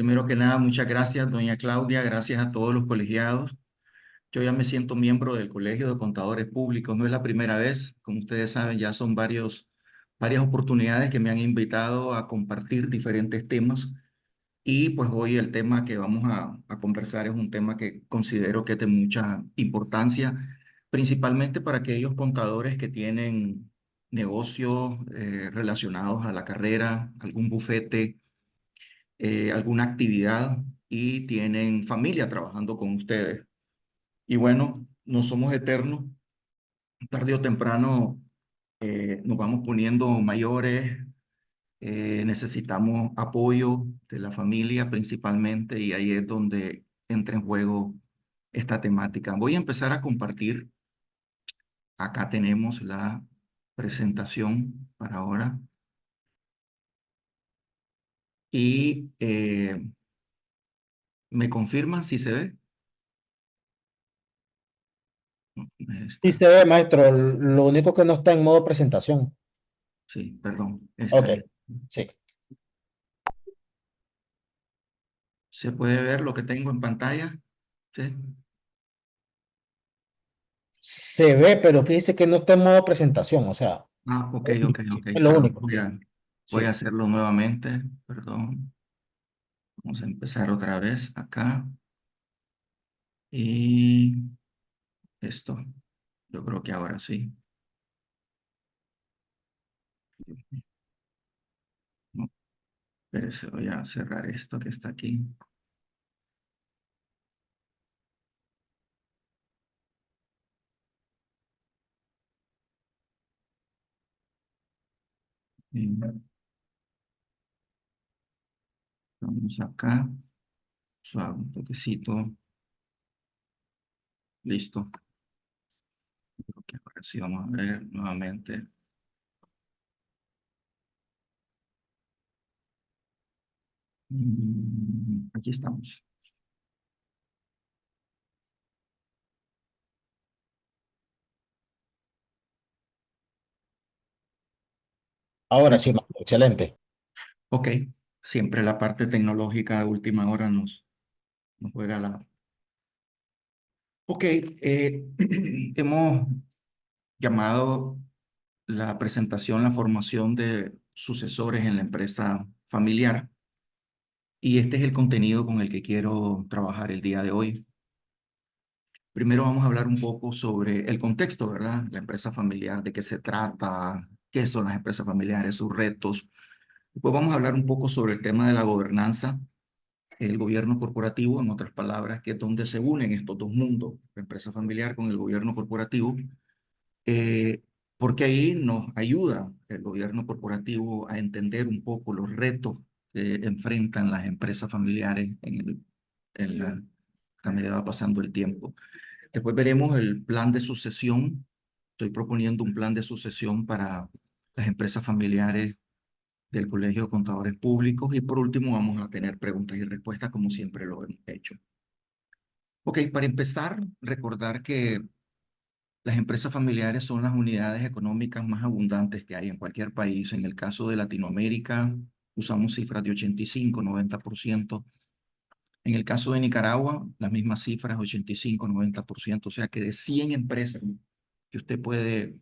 Primero que nada, muchas gracias, doña Claudia, gracias a todos los colegiados. Yo ya me siento miembro del Colegio de Contadores Públicos, no es la primera vez, como ustedes saben, ya son varias oportunidades que me han invitado a compartir diferentes temas y pues hoy el tema que vamos a conversar es un tema que considero que es de mucha importancia, principalmente para aquellos contadores que tienen negocios relacionados a la carrera, algún bufete, alguna actividad y tienen familia trabajando con ustedes. Y bueno, no somos eternos, tarde o temprano nos vamos poniendo mayores, necesitamos apoyo de la familia principalmente y ahí es donde entra en juego esta temática. Voy a empezar a compartir. Acá tenemos la presentación para ahora y me confirman si se ve. No, Sí esta. se ve, maestro. Lo único que no está en modo presentación. Sí, perdón, Ok, esta es. sí. ¿Se puede ver lo que tengo en pantalla? Sí. Se ve, pero fíjese que no está en modo presentación. O sea, Ah, ok, ok, ok. es lo Perdón, único. voy a Sí. hacerlo nuevamente. Perdón. Vamos a empezar otra vez acá. Y esto. Yo creo que ahora sí. No, espérese, voy a cerrar esto que está aquí. Y vamos acá. Suave un toquecito. Listo. Creo que ahora sí vamos a ver nuevamente. Aquí estamos. Ahora sí, maestro. Excelente. Ok. Siempre la parte tecnológica de última hora nos juega la. Ok, hemos llamado la presentación, la formación de sucesores en la empresa familiar y este es el contenido con el que quiero trabajar el día de hoy. Primero vamos a hablar un poco sobre el contexto, ¿verdad? La empresa familiar, de qué se trata, qué son las empresas familiares, sus retos. Después vamos a hablar un poco sobre el tema de la gobernanza, el gobierno corporativo, en otras palabras, que es donde se unen estos dos mundos, la empresa familiar con el gobierno corporativo, porque ahí nos ayuda el gobierno corporativo a entender un poco los retos que enfrentan las empresas familiares a medida que va pasando el tiempo. Después veremos el plan de sucesión. Estoy proponiendo un plan de sucesión para las empresas familiares del Colegio de Contadores Públicos y por último vamos a tener preguntas y respuestas como siempre lo hemos hecho. Ok, para empezar, recordar que las empresas familiares son las unidades económicas más abundantes que hay en cualquier país. En el caso de Latinoamérica, usamos cifras de 85, 90%. En el caso de Nicaragua, las mismas cifras, 85, 90%. O sea que de 100 empresas que usted puede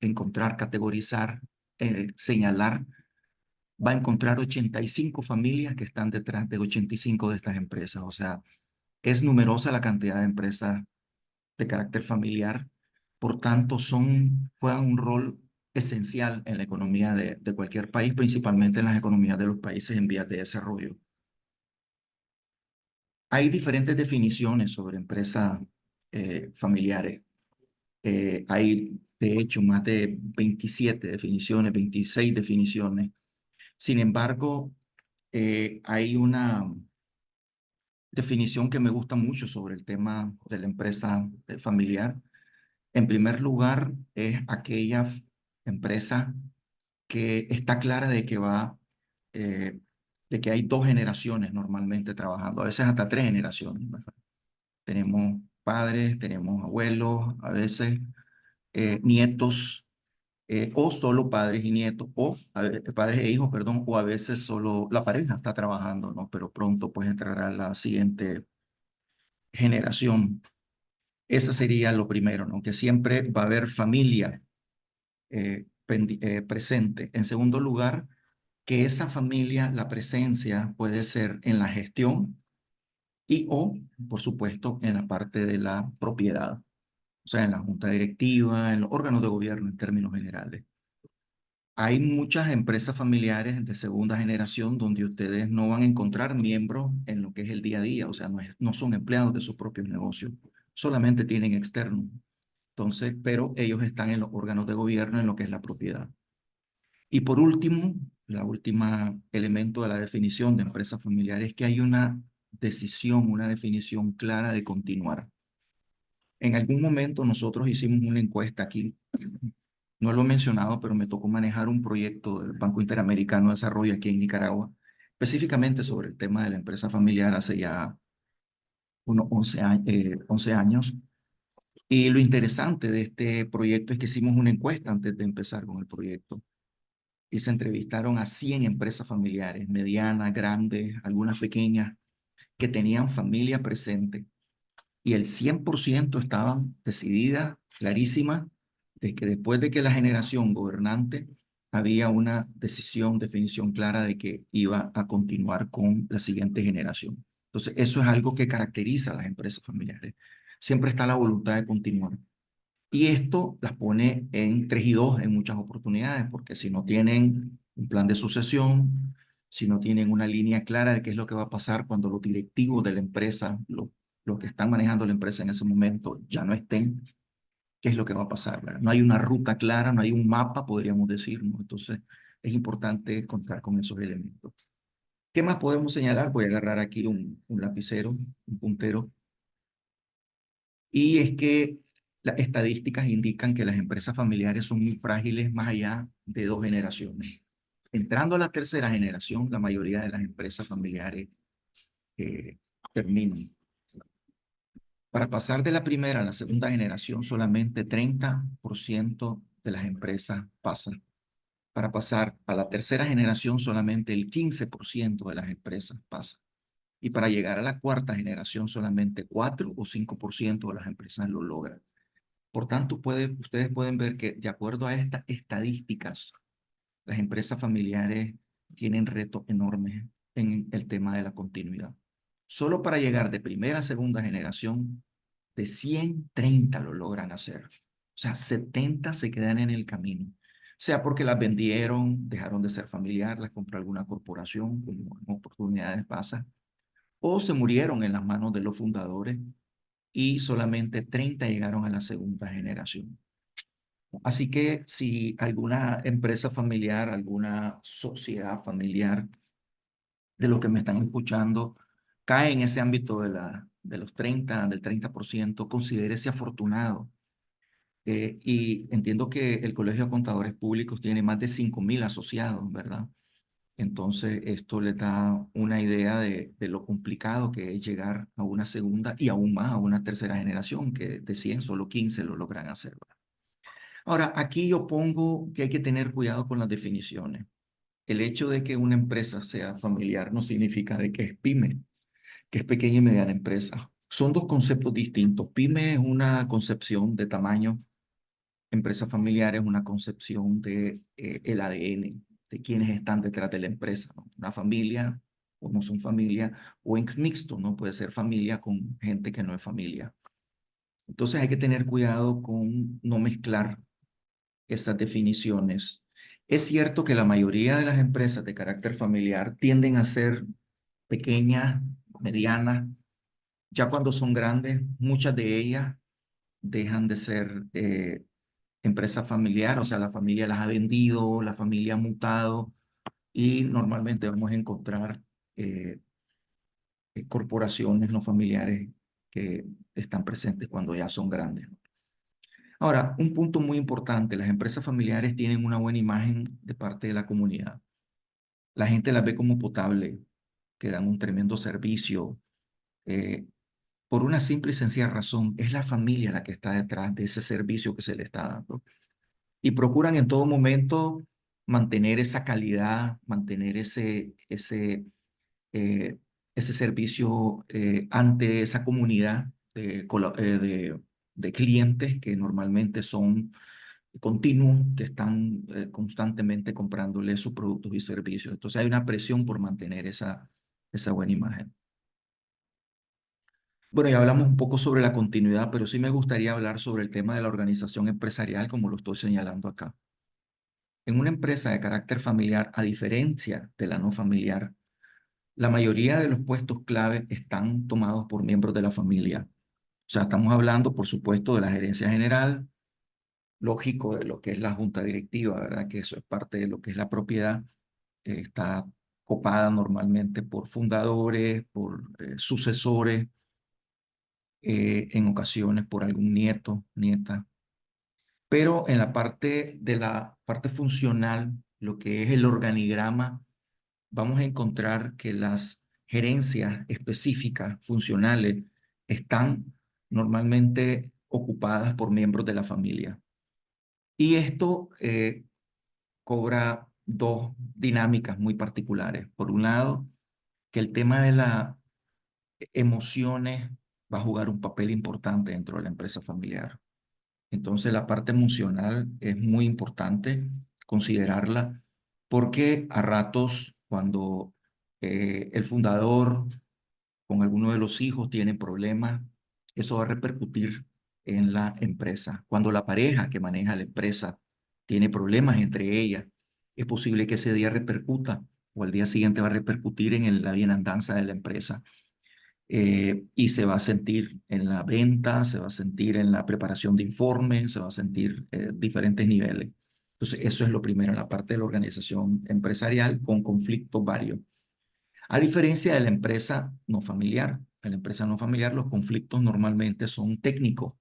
encontrar, categorizar, señalar, va a encontrar 85 familias que están detrás de 85 de estas empresas. O sea, es numerosa la cantidad de empresas de carácter familiar, por tanto juegan un rol esencial en la economía de cualquier país, principalmente en las economías de los países en vías de desarrollo. Hay diferentes definiciones sobre empresas familiares. Hay, de hecho, más de 27 definiciones, 26 definiciones. Sin embargo, hay una definición que me gusta mucho sobre el tema de la empresa familiar. En primer lugar, es aquella empresa que está clara de que de que hay dos generaciones normalmente trabajando, a veces hasta tres generaciones, ¿verdad? Tenemos padres, tenemos abuelos, a veces nietos, o solo padres y nietos, o padres e hijos, perdón, o a veces solo la pareja está trabajando, ¿no? Pero pronto pues entrará la siguiente generación. Ese sería lo primero, ¿no? Que siempre va a haber familia presente. En segundo lugar, que esa familia, la presencia puede ser en la gestión y o, por supuesto, en la parte de la propiedad, o sea, en la junta directiva, en los órganos de gobierno en términos generales. Hay muchas empresas familiares de segunda generación donde ustedes no van a encontrar miembros en lo que es el día a día, o sea, no son empleados de sus propios negocios, solamente tienen externos. Entonces, pero ellos están en los órganos de gobierno en lo que es la propiedad. Y por último, la última elemento de la definición de empresa familiar es que hay una decisión, una definición clara de continuar. En algún momento nosotros hicimos una encuesta aquí, no lo he mencionado, pero me tocó manejar un proyecto del Banco Interamericano de Desarrollo aquí en Nicaragua, específicamente sobre el tema de la empresa familiar hace ya unos 11 años. Y lo interesante de este proyecto es que hicimos una encuesta antes de empezar con el proyecto y se entrevistaron a 100 empresas familiares, medianas, grandes, algunas pequeñas, que tenían familia presente y el 100% estaban decididas, clarísimas, de que después de que la generación gobernante había una decisión, definición clara de que iba a continuar con la siguiente generación. Entonces, eso es algo que caracteriza a las empresas familiares. Siempre está la voluntad de continuar. Y esto las pone en 3 y 2 en muchas oportunidades, porque si no tienen un plan de sucesión, si no tienen una línea clara de qué es lo que va a pasar cuando los directivos de la empresa, los que están manejando la empresa en ese momento, ya no estén, qué es lo que va a pasar, ¿verdad? No hay una ruta clara, no hay un mapa, podríamos decir, ¿no? Entonces, es importante contar con esos elementos. ¿Qué más podemos señalar? Voy a agarrar aquí un lapicero, un puntero. Y es que las estadísticas indican que las empresas familiares son muy frágiles más allá de 2 generaciones. Entrando a la tercera generación, la mayoría de las empresas familiares eh, terminan. Para pasar de la primera a la segunda generación, solamente 30% de las empresas pasan. Para pasar a la tercera generación, solamente el 15% de las empresas pasan. Y para llegar a la cuarta generación, solamente 4 o 5% de las empresas lo logran. Por tanto, ustedes pueden ver que de acuerdo a estas estadísticas, las empresas familiares tienen retos enormes en el tema de la continuidad. Solo para llegar de primera a segunda generación, de 130 lo logran hacer. O sea, 70 se quedan en el camino. Sea porque las vendieron, dejaron de ser familiar, las compró alguna corporación, como en oportunidades pasa, o se murieron en las manos de los fundadores y solamente 30 llegaron a la segunda generación. Así que si alguna empresa familiar, alguna sociedad familiar de los que me están escuchando cae en ese ámbito de los 30, del 30%, considérese afortunado. Y entiendo que el Colegio de Contadores Públicos tiene más de 5.000 asociados, ¿verdad? Entonces, esto le da una idea de lo complicado que es llegar a una segunda y aún más a una tercera generación, que de 100 solo 15 lo logran hacer, ¿verdad? Ahora, aquí yo pongo que hay que tener cuidado con las definiciones. El hecho de que una empresa sea familiar no significa de que es pyme, que es pequeña y mediana empresa. Son dos conceptos distintos. Pyme es una concepción de tamaño, empresa familiar es una concepción de el ADN, de quienes están detrás de la empresa, ¿no? Una familia o no son familia, o en mixto, ¿no? Puede ser familia con gente que no es familia. Entonces hay que tener cuidado con no mezclar estas definiciones. Es cierto que la mayoría de las empresas de carácter familiar tienden a ser pequeñas, medianas. Ya cuando son grandes, muchas de ellas dejan de ser empresa familiar, o sea, la familia las ha vendido, la familia ha mutado y normalmente vamos a encontrar eh, corporaciones no familiares que están presentes cuando ya son grandes, ¿no? Ahora, un punto muy importante, las empresas familiares tienen una buena imagen de parte de la comunidad. La gente las ve como potable, que dan un tremendo servicio, eh, por una simple y sencilla razón, es la familia la que está detrás de ese servicio que se le está dando. y procuran en todo momento mantener esa calidad, mantener eh, ese servicio ante esa comunidad de clientes que normalmente son continuos, que están constantemente comprándole sus productos y servicios. Entonces hay una presión por mantener esa buena imagen. Bueno, ya hablamos un poco sobre la continuidad, pero sí me gustaría hablar sobre el tema de la organización empresarial, como lo estoy señalando acá. En una empresa de carácter familiar, a diferencia de la no familiar, la mayoría de los puestos clave están tomados por miembros de la familia. O sea, estamos hablando, por supuesto, de la gerencia general, lógico, de lo que es la junta directiva, ¿verdad? Que eso es parte de lo que es la propiedad. Está copada normalmente por fundadores, por sucesores, en ocasiones por algún nieto, nieta. Pero en la parte de la parte funcional, lo que es el organigrama, vamos a encontrar que las gerencias específicas, funcionales, están normalmente ocupadas por miembros de la familia. Y esto cobra dos dinámicas muy particulares. Por un lado, que el tema de las emociones va a jugar un papel importante dentro de la empresa familiar. Entonces, la parte emocional es muy importante considerarla porque a ratos, cuando el fundador con alguno de los hijos tiene problemas, eso va a repercutir en la empresa. Cuando la pareja que maneja la empresa tiene problemas entre ellas, es posible que ese día repercuta o al día siguiente va a repercutir en la bienandanza de la empresa. Y se va a sentir en la venta, se va a sentir en la preparación de informes, se va a sentir diferentes niveles. Entonces, eso es lo primero en la parte de la organización empresarial con conflictos varios. A diferencia de la empresa no familiar, en la empresa no familiar los conflictos normalmente son técnicos.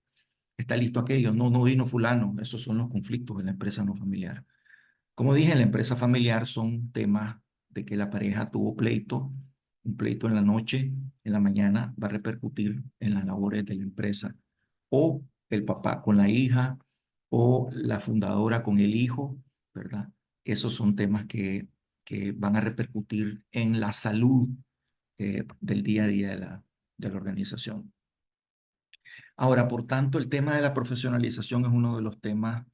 Está listo aquello, no, no vino fulano, esos son los conflictos en la empresa no familiar. Como dije, en la empresa familiar son temas de que la pareja tuvo pleito, un pleito en la noche, en la mañana va a repercutir en las labores de la empresa. O el papá con la hija, o la fundadora con el hijo, ¿verdad? Esos son temas que van a repercutir en la salud del día a día de la organización. Ahora, por tanto, el tema de la profesionalización es uno de los temas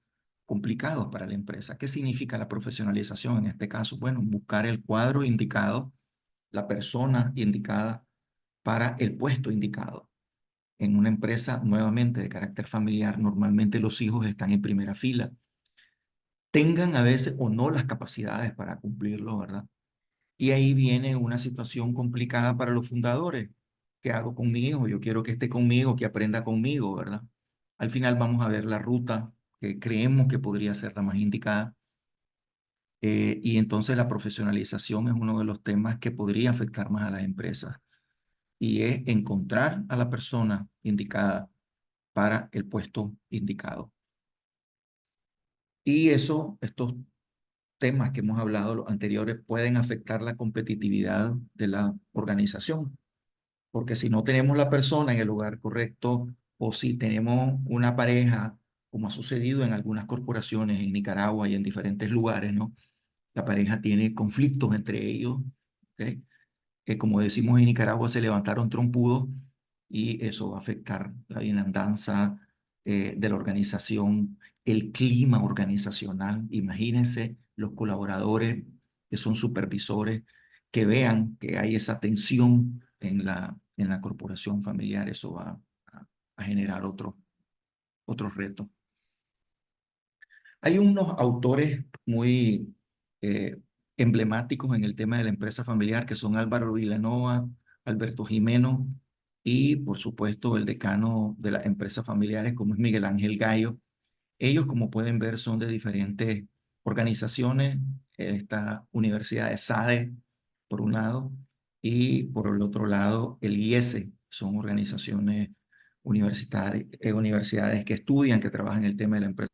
complicados para la empresa. ¿Qué significa la profesionalización en este caso? Bueno, buscar el cuadro indicado, la persona indicada para el puesto indicado. En una empresa nuevamente de carácter familiar, normalmente los hijos están en primera fila. Tengan a veces o no las capacidades para cumplirlo, ¿verdad? Y ahí viene una situación complicada para los fundadores. ¿Qué hago con mi hijo? Yo quiero que esté conmigo, que aprenda conmigo, ¿verdad? Al final vamos a ver la ruta que creemos que podría ser la más indicada. Y entonces la profesionalización es uno de los temas que podría afectar más a las empresas. Y es encontrar a la persona indicada para el puesto indicado. Y eso, estos temas que hemos hablado, los anteriores, pueden afectar la competitividad de la organización. Porque si no tenemos la persona en el lugar correcto o si tenemos una pareja, como ha sucedido en algunas corporaciones en Nicaragua y en diferentes lugares, ¿no? La pareja tiene conflictos entre ellos, ¿ok? Como decimos en Nicaragua, se levantaron trompudos y eso va a afectar la bienandanza de la organización, el clima organizacional. Imagínense los colaboradores que son supervisores, que vean que hay esa tensión en la corporación familiar, eso va a generar otros retos. Hay unos autores muy emblemáticos en el tema de la empresa familiar que son Álvaro Vilanova, Alberto Jimeno y por supuesto el decano de las empresas familiares como es Miguel Ángel Gallo. Ellos, como pueden ver, son de diferentes organizaciones. Esta universidad de SADE, por un lado, y por el otro lado, el IESE. Son organizaciones universitarias, universidades que estudian, que trabajan el tema de la empresa.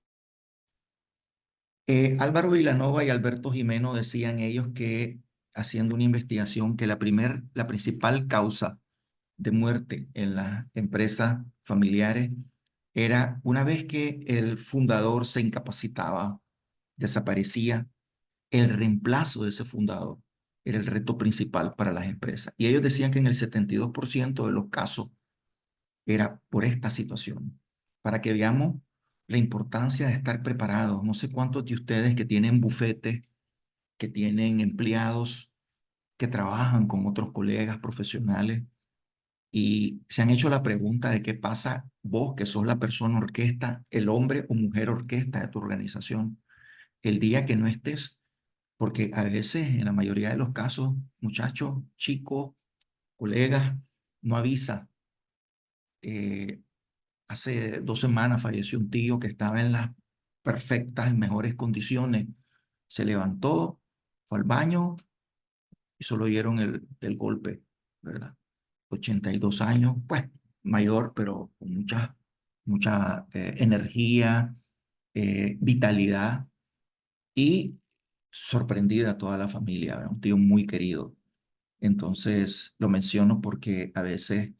Álvaro Vilanova y Alberto Jimeno decían ellos que, haciendo una investigación, que la principal causa de muerte en las empresas familiares era una vez que el fundador se incapacitaba, desaparecía, el reemplazo de ese fundador era el reto principal para las empresas. Y ellos decían que en el 72% de los casos era por esta situación. Para que veamos la importancia de estar preparados. No sé cuántos de ustedes que tienen bufetes, que tienen empleados que trabajan con otros colegas profesionales y se han hecho la pregunta de qué pasa vos, que sos la persona orquesta, el hombre o mujer orquesta de tu organización, el día que no estés, porque a veces, en la mayoría de los casos, muchachos, chicos, colegas, no avisa. Eh, Hace 2 semanas falleció un tío que estaba en las perfectas, en mejores condiciones. Se levantó, fue al baño y solo dieron el golpe, ¿verdad? 82 años, pues mayor, pero con mucha energía, vitalidad y sorprendida toda la familia, ¿verdad? Un tío muy querido. Entonces lo menciono porque a veces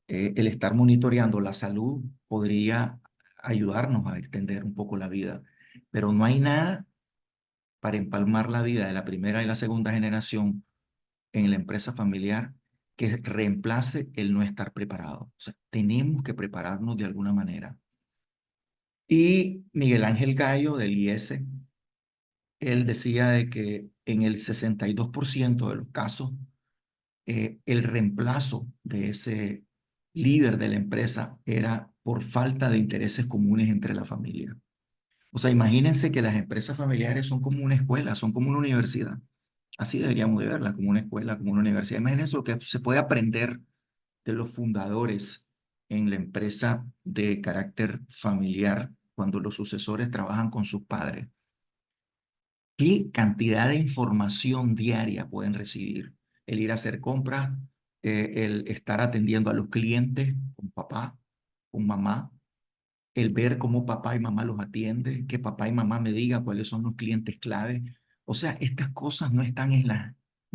el estar monitoreando la salud podría ayudarnos a extender un poco la vida, pero no hay nada para empalmar la vida de la primera y la segunda generación en la empresa familiar que reemplace el no estar preparado. O sea, tenemos que prepararnos de alguna manera. Y Miguel Ángel Gallo del IES, él decía de que en el 62% de los casos, el reemplazo de ese líder de la empresa era por falta de intereses comunes entre la familia. O sea, imagínense que las empresas familiares son como una escuela, son como una universidad. Así deberíamos de verla, como una escuela, como una universidad. Imagínense lo que se puede aprender de los fundadores en la empresa de carácter familiar cuando los sucesores trabajan con sus padres. ¿Qué cantidad de información diaria pueden recibir? El ir a hacer compras, el estar atendiendo a los clientes con papá, con mamá, el ver cómo papá y mamá los atiende, que papá y mamá me digan cuáles son los clientes clave. O sea, estas cosas no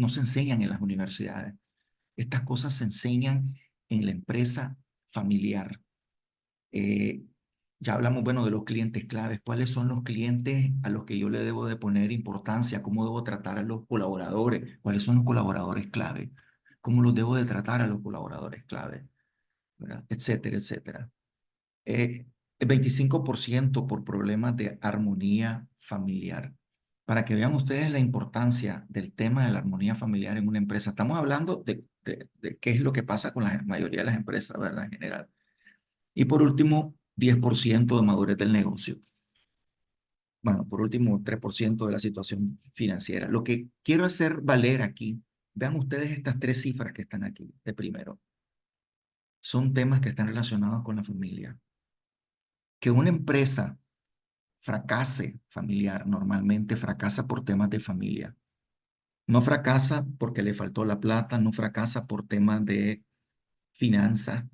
se enseñan en las universidades. Estas cosas se enseñan en la empresa familiar. Eh, ya hablamos, bueno, de los clientes claves. ¿Cuáles son los clientes a los que yo le debo de poner importancia? ¿Cómo debo tratar a los colaboradores? ¿Cuáles son los colaboradores clave? ¿Cómo los debo de tratar a los colaboradores clave? ¿Verdad? Etcétera, etcétera. El 25% por problemas de armonía familiar. Para que vean ustedes la importancia del tema de la armonía familiar en una empresa. Estamos hablando de qué es lo que pasa con la mayoría de las empresas, ¿verdad? En general. Y por último, 10% de madurez del negocio. Bueno, por último, 3% de la situación financiera. Lo que quiero hacer valer aquí, vean ustedes estas tres cifras que están aquí, de primero. Son temas que están relacionados con la familia. Que una empresa fracase familiar, normalmente fracasa por temas de familia. No fracasa porque le faltó la plata, no fracasa por temas de finanzas.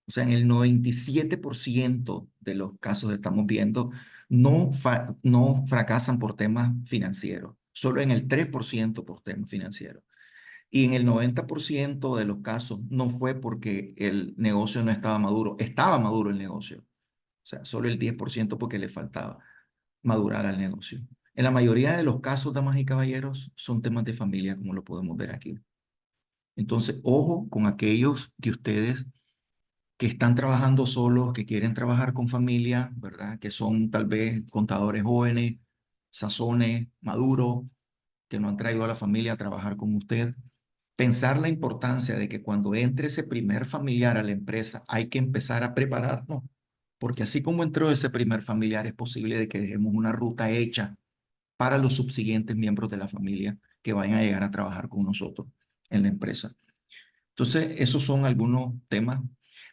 O sea, en el 97% de los casos que estamos viendo, no fracasan por temas financieros, solo en el 3% por temas financieros. Y en el 90% de los casos no fue porque el negocio no estaba maduro el negocio. O sea, solo el 10% porque le faltaba madurar al negocio. En la mayoría de los casos, damas y caballeros, son temas de familia, como lo podemos ver aquí. Entonces, ojo con aquellos de ustedes que están trabajando solos, que quieren trabajar con familia, ¿verdad? Que son tal vez contadores jóvenes, sazones, maduros, que no han traído a la familia a trabajar con usted. Pensar la importancia de que cuando entre ese primer familiar a la empresa hay que empezar a prepararnos, porque así como entró ese primer familiar, es posible de que dejemos una ruta hecha para los subsiguientes miembros de la familia que vayan a llegar a trabajar con nosotros en la empresa. Entonces, esos son algunos temas.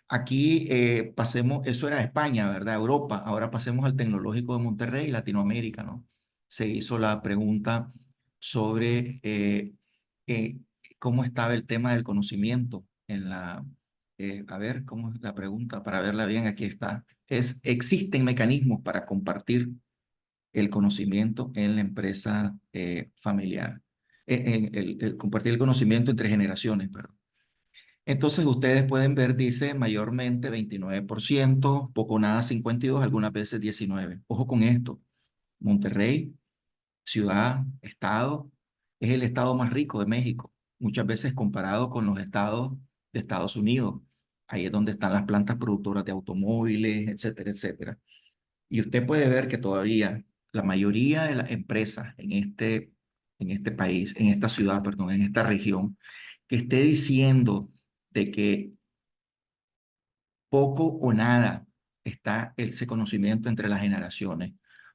Aquí pasemos, eso era España, ¿verdad? Europa. Ahora pasemos al Tecnológico de Monterrey, Latinoamérica, ¿no? Se hizo la pregunta sobre eh, cómo estaba el tema del conocimiento en a ver, ¿cómo es la pregunta? Para verla bien, aquí está. ¿Existen mecanismos para compartir el conocimiento en la empresa familiar? Compartir el conocimiento entre generaciones, perdón. Entonces ustedes pueden ver, dice mayormente 29%, poco nada 52%, algunas veces 19%. Ojo con esto, Monterrey, ciudad, estado, es el estado más rico de México, muchas veces comparado con los estados de Estados Unidos. Ahí es donde están las plantas productoras de automóviles, etcétera, etcétera. Y usted puede ver que todavía la mayoría de las empresas en este país, en esta ciudad, perdón, en esta región, que esté diciendo de que poco o nada está ese conocimiento entre las generaciones.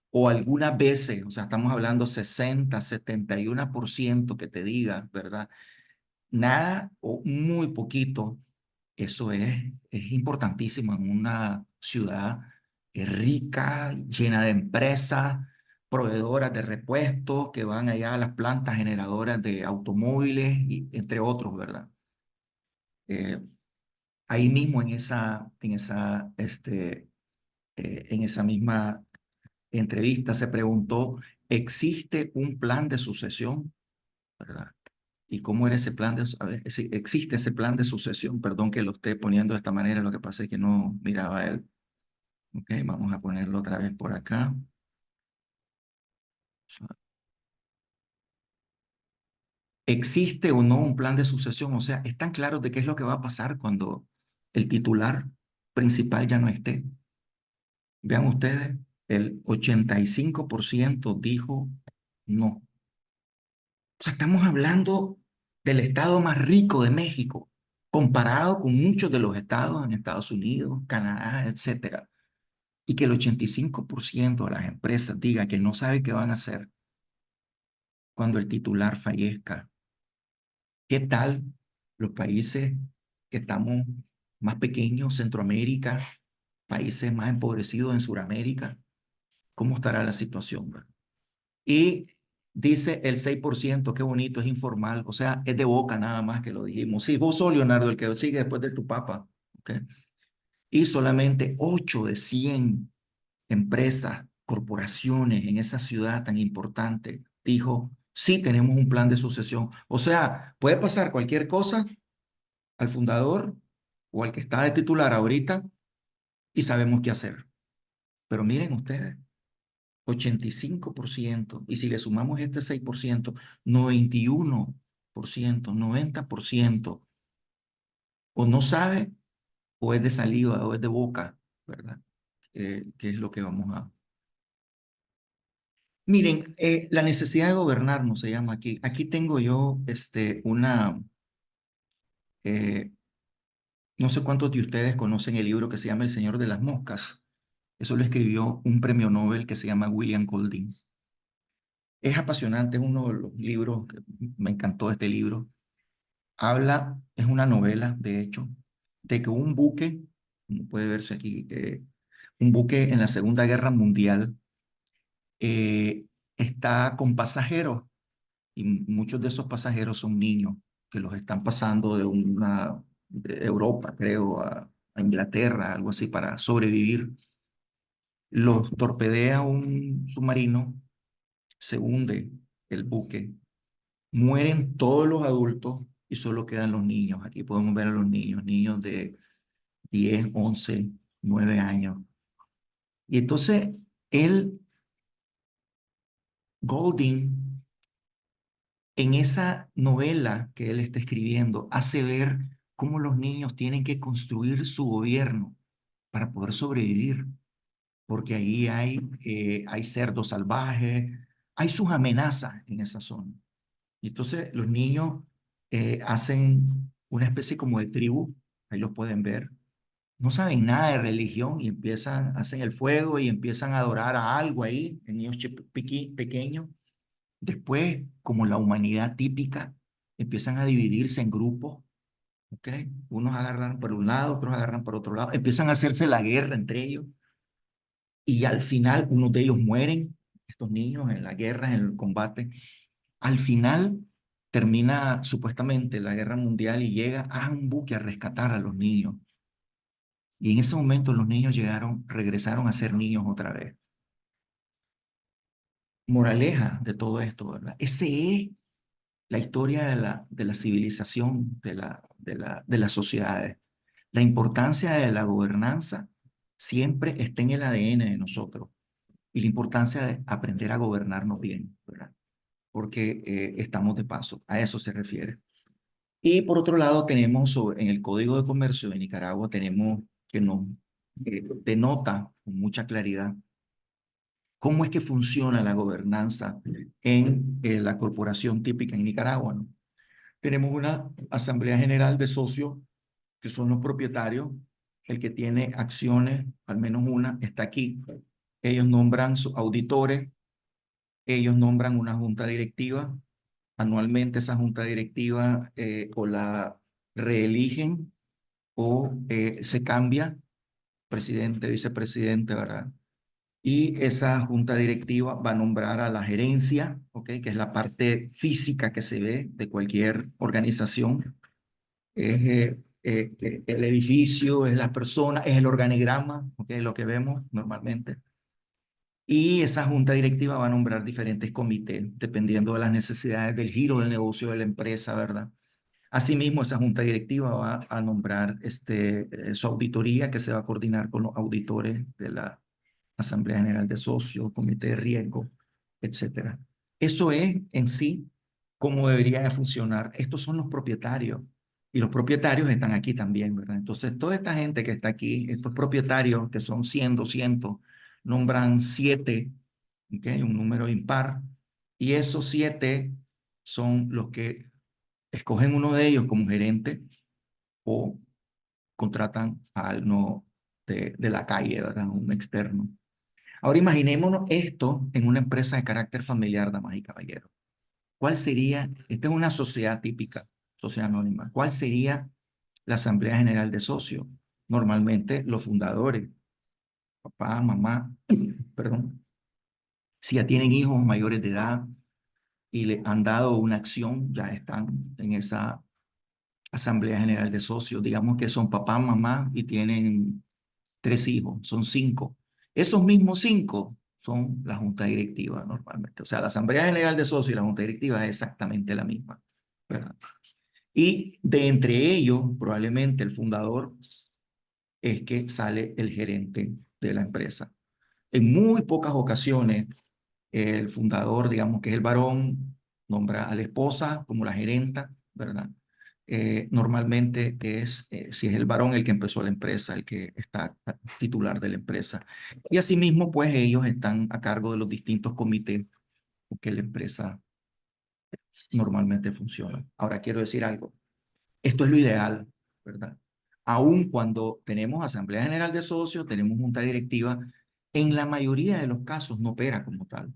O algunas veces, o sea, estamos hablando 60, 71% que te diga, ¿verdad? Nada o muy poquito, eso es importantísimo en una ciudad rica, llena de empresas, proveedoras de repuestos que van allá a las plantas generadoras de automóviles, y, entre otros, ¿verdad? Eh, Ahí mismo en esa misma entrevista se preguntó, ¿existe un plan de sucesión? ¿Verdad? ¿Y cómo era ese plan a ver, si existe ese plan de sucesión? Perdón que lo esté poniendo de esta manera, lo que pasa es que no miraba él. Ok, vamos a ponerlo otra vez por acá. ¿Existe o no un plan de sucesión? O sea, ¿están claros de qué es lo que va a pasar cuando el titular principal ya no esté? Vean ustedes, el 85% dijo no. O sea, estamos hablando del estado más rico de México, comparado con muchos de los estados en Estados Unidos, Canadá, etcétera. Y que el 85% de las empresas diga que no sabe qué van a hacer cuando el titular fallezca. ¿Qué tal los países que estamos más pequeños, Centroamérica, países más empobrecidos en Sudamérica? ¿Cómo estará la situación, verdad? Y dice el 6%, qué bonito, es informal, o sea, es de boca nada más que lo dijimos. Sí, vos sos Leonardo, el que sigue después de tu papá, ¿ok? Y solamente 8 de 100 empresas, corporaciones en esa ciudad tan importante dijo, sí, tenemos un plan de sucesión. O sea, puede pasar cualquier cosa al fundador o al que está de titular ahorita y sabemos qué hacer. Pero miren ustedes, 85%, y si le sumamos este 6%, 91%, 90%, o no sabe, o es de saliva, o es de boca, ¿verdad? ¿Qué es lo que vamos a... Miren, la necesidad de gobernarnos se llama aquí. Aquí tengo yo eh, no sé cuántos de ustedes conocen el libro que se llama El Señor de las Moscas. Eso lo escribió un premio Nobel que se llama William Golding. Es apasionante, es uno de los libros, me encantó este libro. Habla, es una novela, de hecho, de que un buque, como puede verse aquí, un buque en la Segunda Guerra Mundial eh, está con pasajeros y muchos de esos pasajeros son niños que los están pasando de Europa, creo, a Inglaterra, algo así, para sobrevivir. Los torpedea un submarino, se hunde el buque, mueren todos los adultos y solo quedan los niños. Aquí podemos ver a los niños, niños de 10, 11, 9 años. Y entonces él, Golding, en esa novela que él está escribiendo, hace ver cómo los niños tienen que construir su gobierno para poder sobrevivir, porque ahí hay cerdos salvajes, hay sus amenazas en esa zona. Y entonces los niños hacen una especie como de tribu, ahí los pueden ver. No saben nada de religión y hacen el fuego y empiezan a adorar a algo ahí, en niños pequeños. Después, como la humanidad típica, empiezan a dividirse en grupos, ¿ok? Unos agarran por un lado, otros agarran por otro lado, empiezan a hacerse la guerra entre ellos y al final unos de ellos mueren, estos niños en la guerra, en el combate. Al final termina supuestamente la guerra mundial y llega a un buque a rescatar a los niños. Y en ese momento los niños regresaron a ser niños otra vez. Moraleja de todo esto, ¿verdad? Ese es la historia de la civilización, de las sociedades. La importancia de la gobernanza siempre está en el ADN de nosotros y la importancia de aprender a gobernarnos bien, ¿verdad? Porque estamos de paso, a eso se refiere. Y por otro lado, tenemos en el Código de Comercio de Nicaragua, tenemos que nos denota con mucha claridad cómo es que funciona la gobernanza en la corporación típica en Nicaragua, ¿no? Tenemos una asamblea general de socios que son los propietarios. El que tiene acciones, al menos una, está aquí. Ellos nombran sus auditores, ellos nombran una junta directiva. Anualmente esa junta directiva o la reeligen o se cambia, presidente, vicepresidente, ¿verdad? Y esa junta directiva va a nombrar a la gerencia, ¿ok? Que es la parte física que se ve de cualquier organización. Es el edificio, es las personas, es el organigrama, ¿ok? Lo que vemos normalmente. Y esa junta directiva va a nombrar diferentes comités, dependiendo de las necesidades del giro del negocio de la empresa, ¿verdad? Asimismo, esa junta directiva va a nombrar su auditoría que se va a coordinar con los auditores de la Asamblea General de Socios, Comité de Riesgo, etcétera. Eso es en sí cómo debería de funcionar. Estos son los propietarios y los propietarios están aquí también, ¿verdad? Entonces, toda esta gente que está aquí, estos propietarios que son 100, 200, nombran 7, ¿ok? Un número impar, y esos 7 son los que escogen uno de ellos como gerente o contratan a alguno de la calle, ¿verdad? Un externo. Ahora imaginémonos esto en una empresa de carácter familiar, damas y caballeros. ¿Cuál sería, esta es una sociedad típica, sociedad anónima, cuál sería la Asamblea General de Socios? Normalmente los fundadores, papá, mamá, perdón, si ya tienen hijos mayores de edad y le han dado una acción, ya están en esa Asamblea General de Socios. Digamos que son papá, mamá y tienen 3 hijos, son 5. Esos mismos 5 son la junta directiva normalmente. O sea, la Asamblea General de Socios y la junta directiva es exactamente la misma, ¿verdad? Y de entre ellos, probablemente el fundador es que sale el gerente de la empresa. En muy pocas ocasiones, el fundador, digamos que es el varón, nombra a la esposa como la gerenta, ¿verdad? Normalmente es, si es el varón el que empezó la empresa, el que está titular de la empresa. Y asimismo, pues ellos están a cargo de los distintos comités que la empresa normalmente funciona. Ahora quiero decir algo. Esto es lo ideal, ¿verdad? Aun cuando tenemos Asamblea General de Socios, tenemos Junta Directiva, en la mayoría de los casos no opera como tal.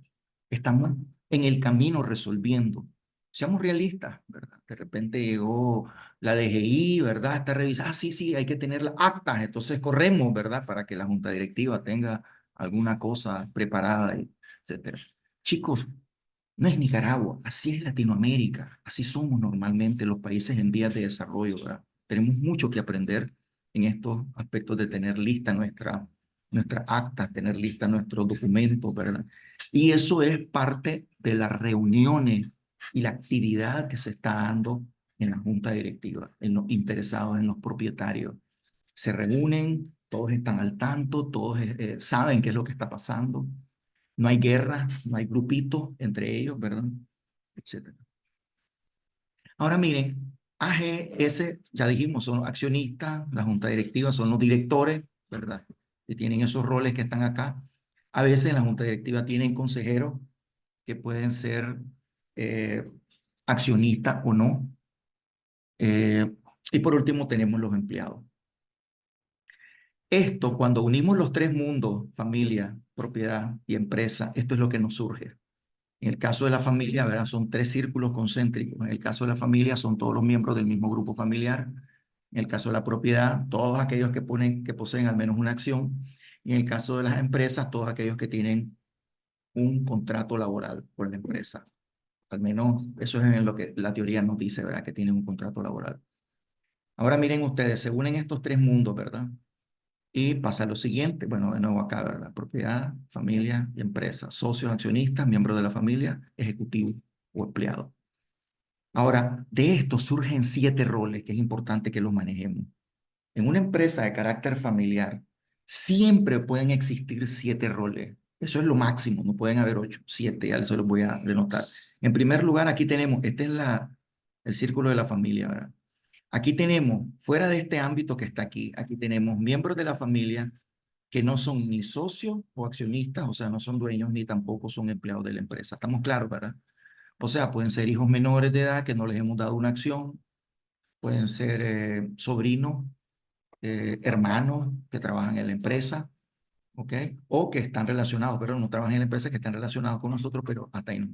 Estamos en el camino resolviendo. Seamos realistas, ¿verdad? De repente llegó la DGI, ¿verdad? Está revisada. Ah, sí, sí, hay que tener las actas. Entonces corremos, ¿verdad? Para que la Junta Directiva tenga alguna cosa preparada, etcétera. Chicos, no es Nicaragua, así es Latinoamérica, así somos normalmente los países en vías de desarrollo, ¿verdad? Tenemos mucho que aprender en estos aspectos de tener lista nuestra acta, tener lista nuestros documentos, ¿verdad? Y eso es parte de las reuniones y la actividad que se está dando en la junta directiva, en los interesados, en los propietarios. Se reúnen, todos están al tanto, todos saben qué es lo que está pasando. No hay guerra, no hay grupitos entre ellos, ¿verdad? Etcétera. Ahora miren, AGS, ya dijimos, son los accionistas, la junta directiva son los directores, ¿verdad? Que tienen esos roles que están acá. A veces en la junta directiva tienen consejeros que pueden ser eh, accionistas o no. Eh, y por último tenemos los empleados. Esto, cuando unimos los 3 mundos, familia, propiedad y empresa, esto es lo que nos surge. En el caso de la familia, ¿verdad? Son 3 círculos concéntricos. En el caso de la familia, son todos los miembros del mismo grupo familiar. En el caso de la propiedad, todos aquellos que poseen al menos una acción. Y en el caso de las empresas, todos aquellos que tienen un contrato laboral con la empresa. Al menos eso es en lo que la teoría nos dice, ¿verdad? Que tienen un contrato laboral. Ahora miren ustedes, se unen estos 3 mundos, ¿verdad? Y pasa lo siguiente, bueno, de nuevo acá, ¿verdad? Propiedad, familia y empresa, socios, accionistas, miembros de la familia, ejecutivo o empleado. Ahora, de esto surgen 7 roles que es importante que los manejemos. En una empresa de carácter familiar, siempre pueden existir 7 roles. Eso es lo máximo, no pueden haber 8, 7, ya eso los voy a denotar. En primer lugar, aquí tenemos, este es el círculo de la familia, ¿verdad? Aquí tenemos, fuera de este ámbito que está aquí, aquí tenemos miembros de la familia que no son ni socios o accionistas, o sea, no son dueños ni tampoco son empleados de la empresa. ¿Estamos claros, verdad? O sea, pueden ser hijos menores de edad que no les hemos dado una acción, pueden ser sobrinos, hermanos que trabajan en la empresa, ¿ok? O que están relacionados, pero no trabajan en la empresa, que están relacionados con nosotros, pero hasta ahí no.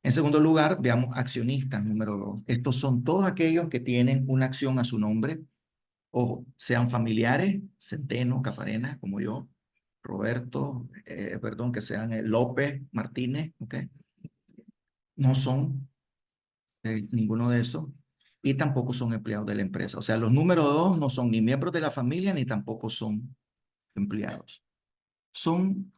En segundo lugar, veamos accionistas, número 2. Estos son todos aquellos que tienen una acción a su nombre, ojo, sean familiares, Centeno, Cafarena, como yo, Roberto, perdón, que sean López, Martínez, ¿ok? No son ninguno de esos y tampoco son empleados de la empresa. O sea, los número 2 no son ni miembros de la familia ni tampoco son empleados. Son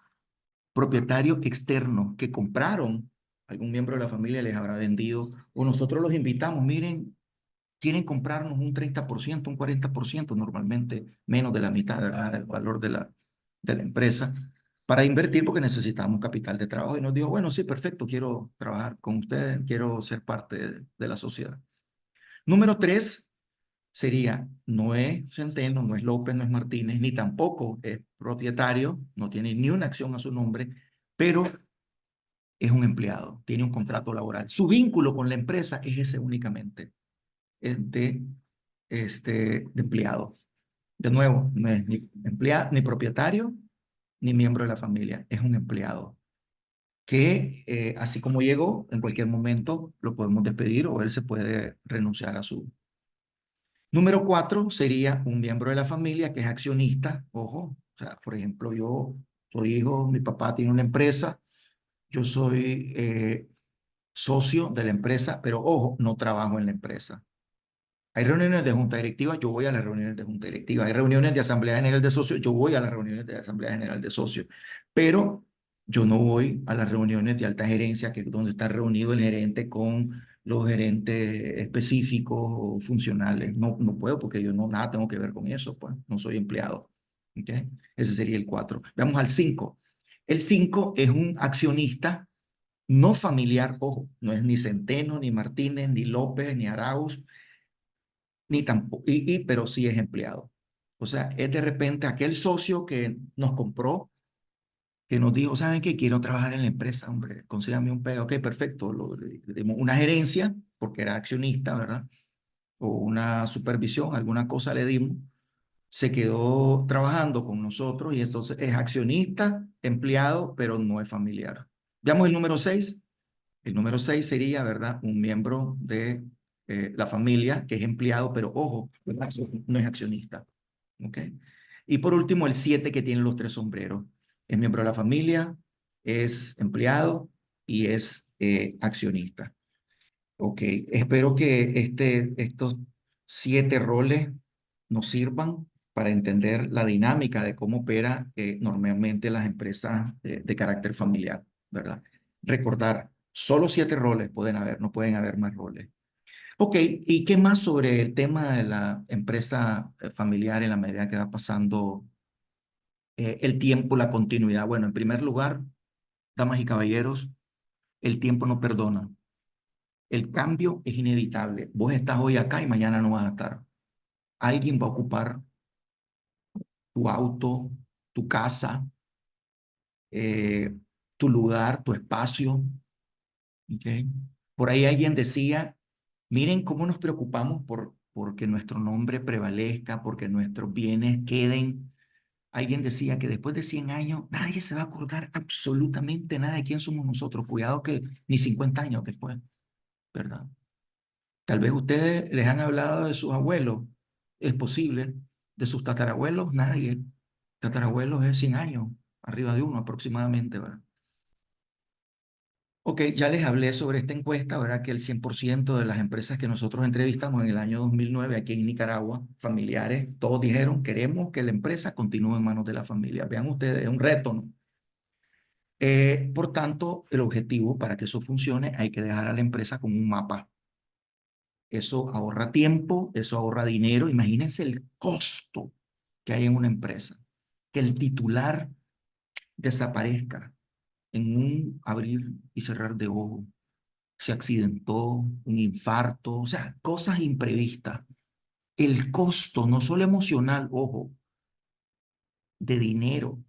propietarios externos que compraron, algún miembro de la familia les habrá vendido o nosotros los invitamos, miren, quieren comprarnos un 30%, un 40%, normalmente menos de la mitad, ¿verdad? Del valor de la empresa, para invertir porque necesitamos capital de trabajo. Y nos dijo, bueno, sí, perfecto, quiero trabajar con ustedes, quiero ser parte de la sociedad. Número 3 sería, no es Centeno, no es López, no es Martínez, ni tampoco es propietario, no tiene ni una acción a su nombre, pero es un empleado, tiene un contrato laboral. Su vínculo con la empresa es ese únicamente, es de empleado. De nuevo, no es ni propietario ni miembro de la familia, es un empleado que así como llegó, en cualquier momento lo podemos despedir o él se puede renunciar a su. Número 4 sería un miembro de la familia que es accionista. Ojo, o sea, por ejemplo, yo soy hijo, mi papá tiene una empresa, yo soy socio de la empresa, pero ojo, no trabajo en la empresa. Hay reuniones de junta directiva, yo voy a las reuniones de junta directiva. Hay reuniones de asamblea general de socios, yo voy a las reuniones de asamblea general de socios. Pero yo no voy a las reuniones de alta gerencia, que es donde está reunido el gerente con los gerentes específicos o funcionales. No, no puedo porque yo no nada tengo que ver con eso, pues no soy empleado. ¿Ok? Ese sería el 4. Veamos al 5. El 5 es un accionista no familiar, ojo, no es ni Centeno, ni Martínez, ni López, ni Arauz, ni tampoco, pero sí es empleado. O sea, es de repente aquel socio que nos compró, que nos dijo, ¿saben qué? Quiero trabajar en la empresa, hombre, consígame un pego. Ok, perfecto. Le dimos una gerencia, porque era accionista, ¿verdad? O una supervisión, alguna cosa le dimos. Se quedó trabajando con nosotros y entonces es accionista, empleado, pero no es familiar. Veamos el número 6. El número 6 sería, ¿verdad? Un miembro de la familia que es empleado, pero ojo, no es accionista. ¿Ok? Y por último, el 7 que tiene los 3 sombreros. Es miembro de la familia, es empleado y es accionista. Ok, espero que estos 7 roles nos sirvan para entender la dinámica de cómo opera normalmente las empresas de carácter familiar, ¿verdad? Recordar, solo 7 roles pueden haber, no pueden haber más roles. Ok, ¿y qué más sobre el tema de la empresa familiar en la medida que va pasando el tiempo, la continuidad? Bueno, en primer lugar, damas y caballeros, el tiempo no perdona. El cambio es inevitable. Vos estás hoy acá y mañana no vas a estar. Alguien va a ocupar tu auto, tu casa, eh, tu lugar, tu espacio. ¿Ok? Por ahí alguien decía, miren cómo nos preocupamos porque nuestro nombre prevalezca, porque nuestros bienes queden. Alguien decía que después de 100 años nadie se va a acordar absolutamente nada de quién somos nosotros. Cuidado que ni 50 años después, ¿verdad? Tal vez ustedes les han hablado de sus abuelos, es posible, de sus tatarabuelos, nadie. Tatarabuelos es 100 años, arriba de uno aproximadamente, ¿verdad? Ok, ya les hablé sobre esta encuesta, ¿verdad? Que el 100% de las empresas que nosotros entrevistamos en el año 2009 aquí en Nicaragua, familiares, todos dijeron, queremos que la empresa continúe en manos de la familia. Vean ustedes, es un reto, ¿no? Por tanto, el objetivo para que eso funcione, hay que dejar a la empresa con un mapa. Eso ahorra tiempo, eso ahorra dinero. Imagínense el costo que hay en una empresa. Que el titular desaparezca en un abrir y cerrar de ojos. Se accidentó, un infarto, o sea, cosas imprevistas. El costo, no solo emocional, ojo, de dinero,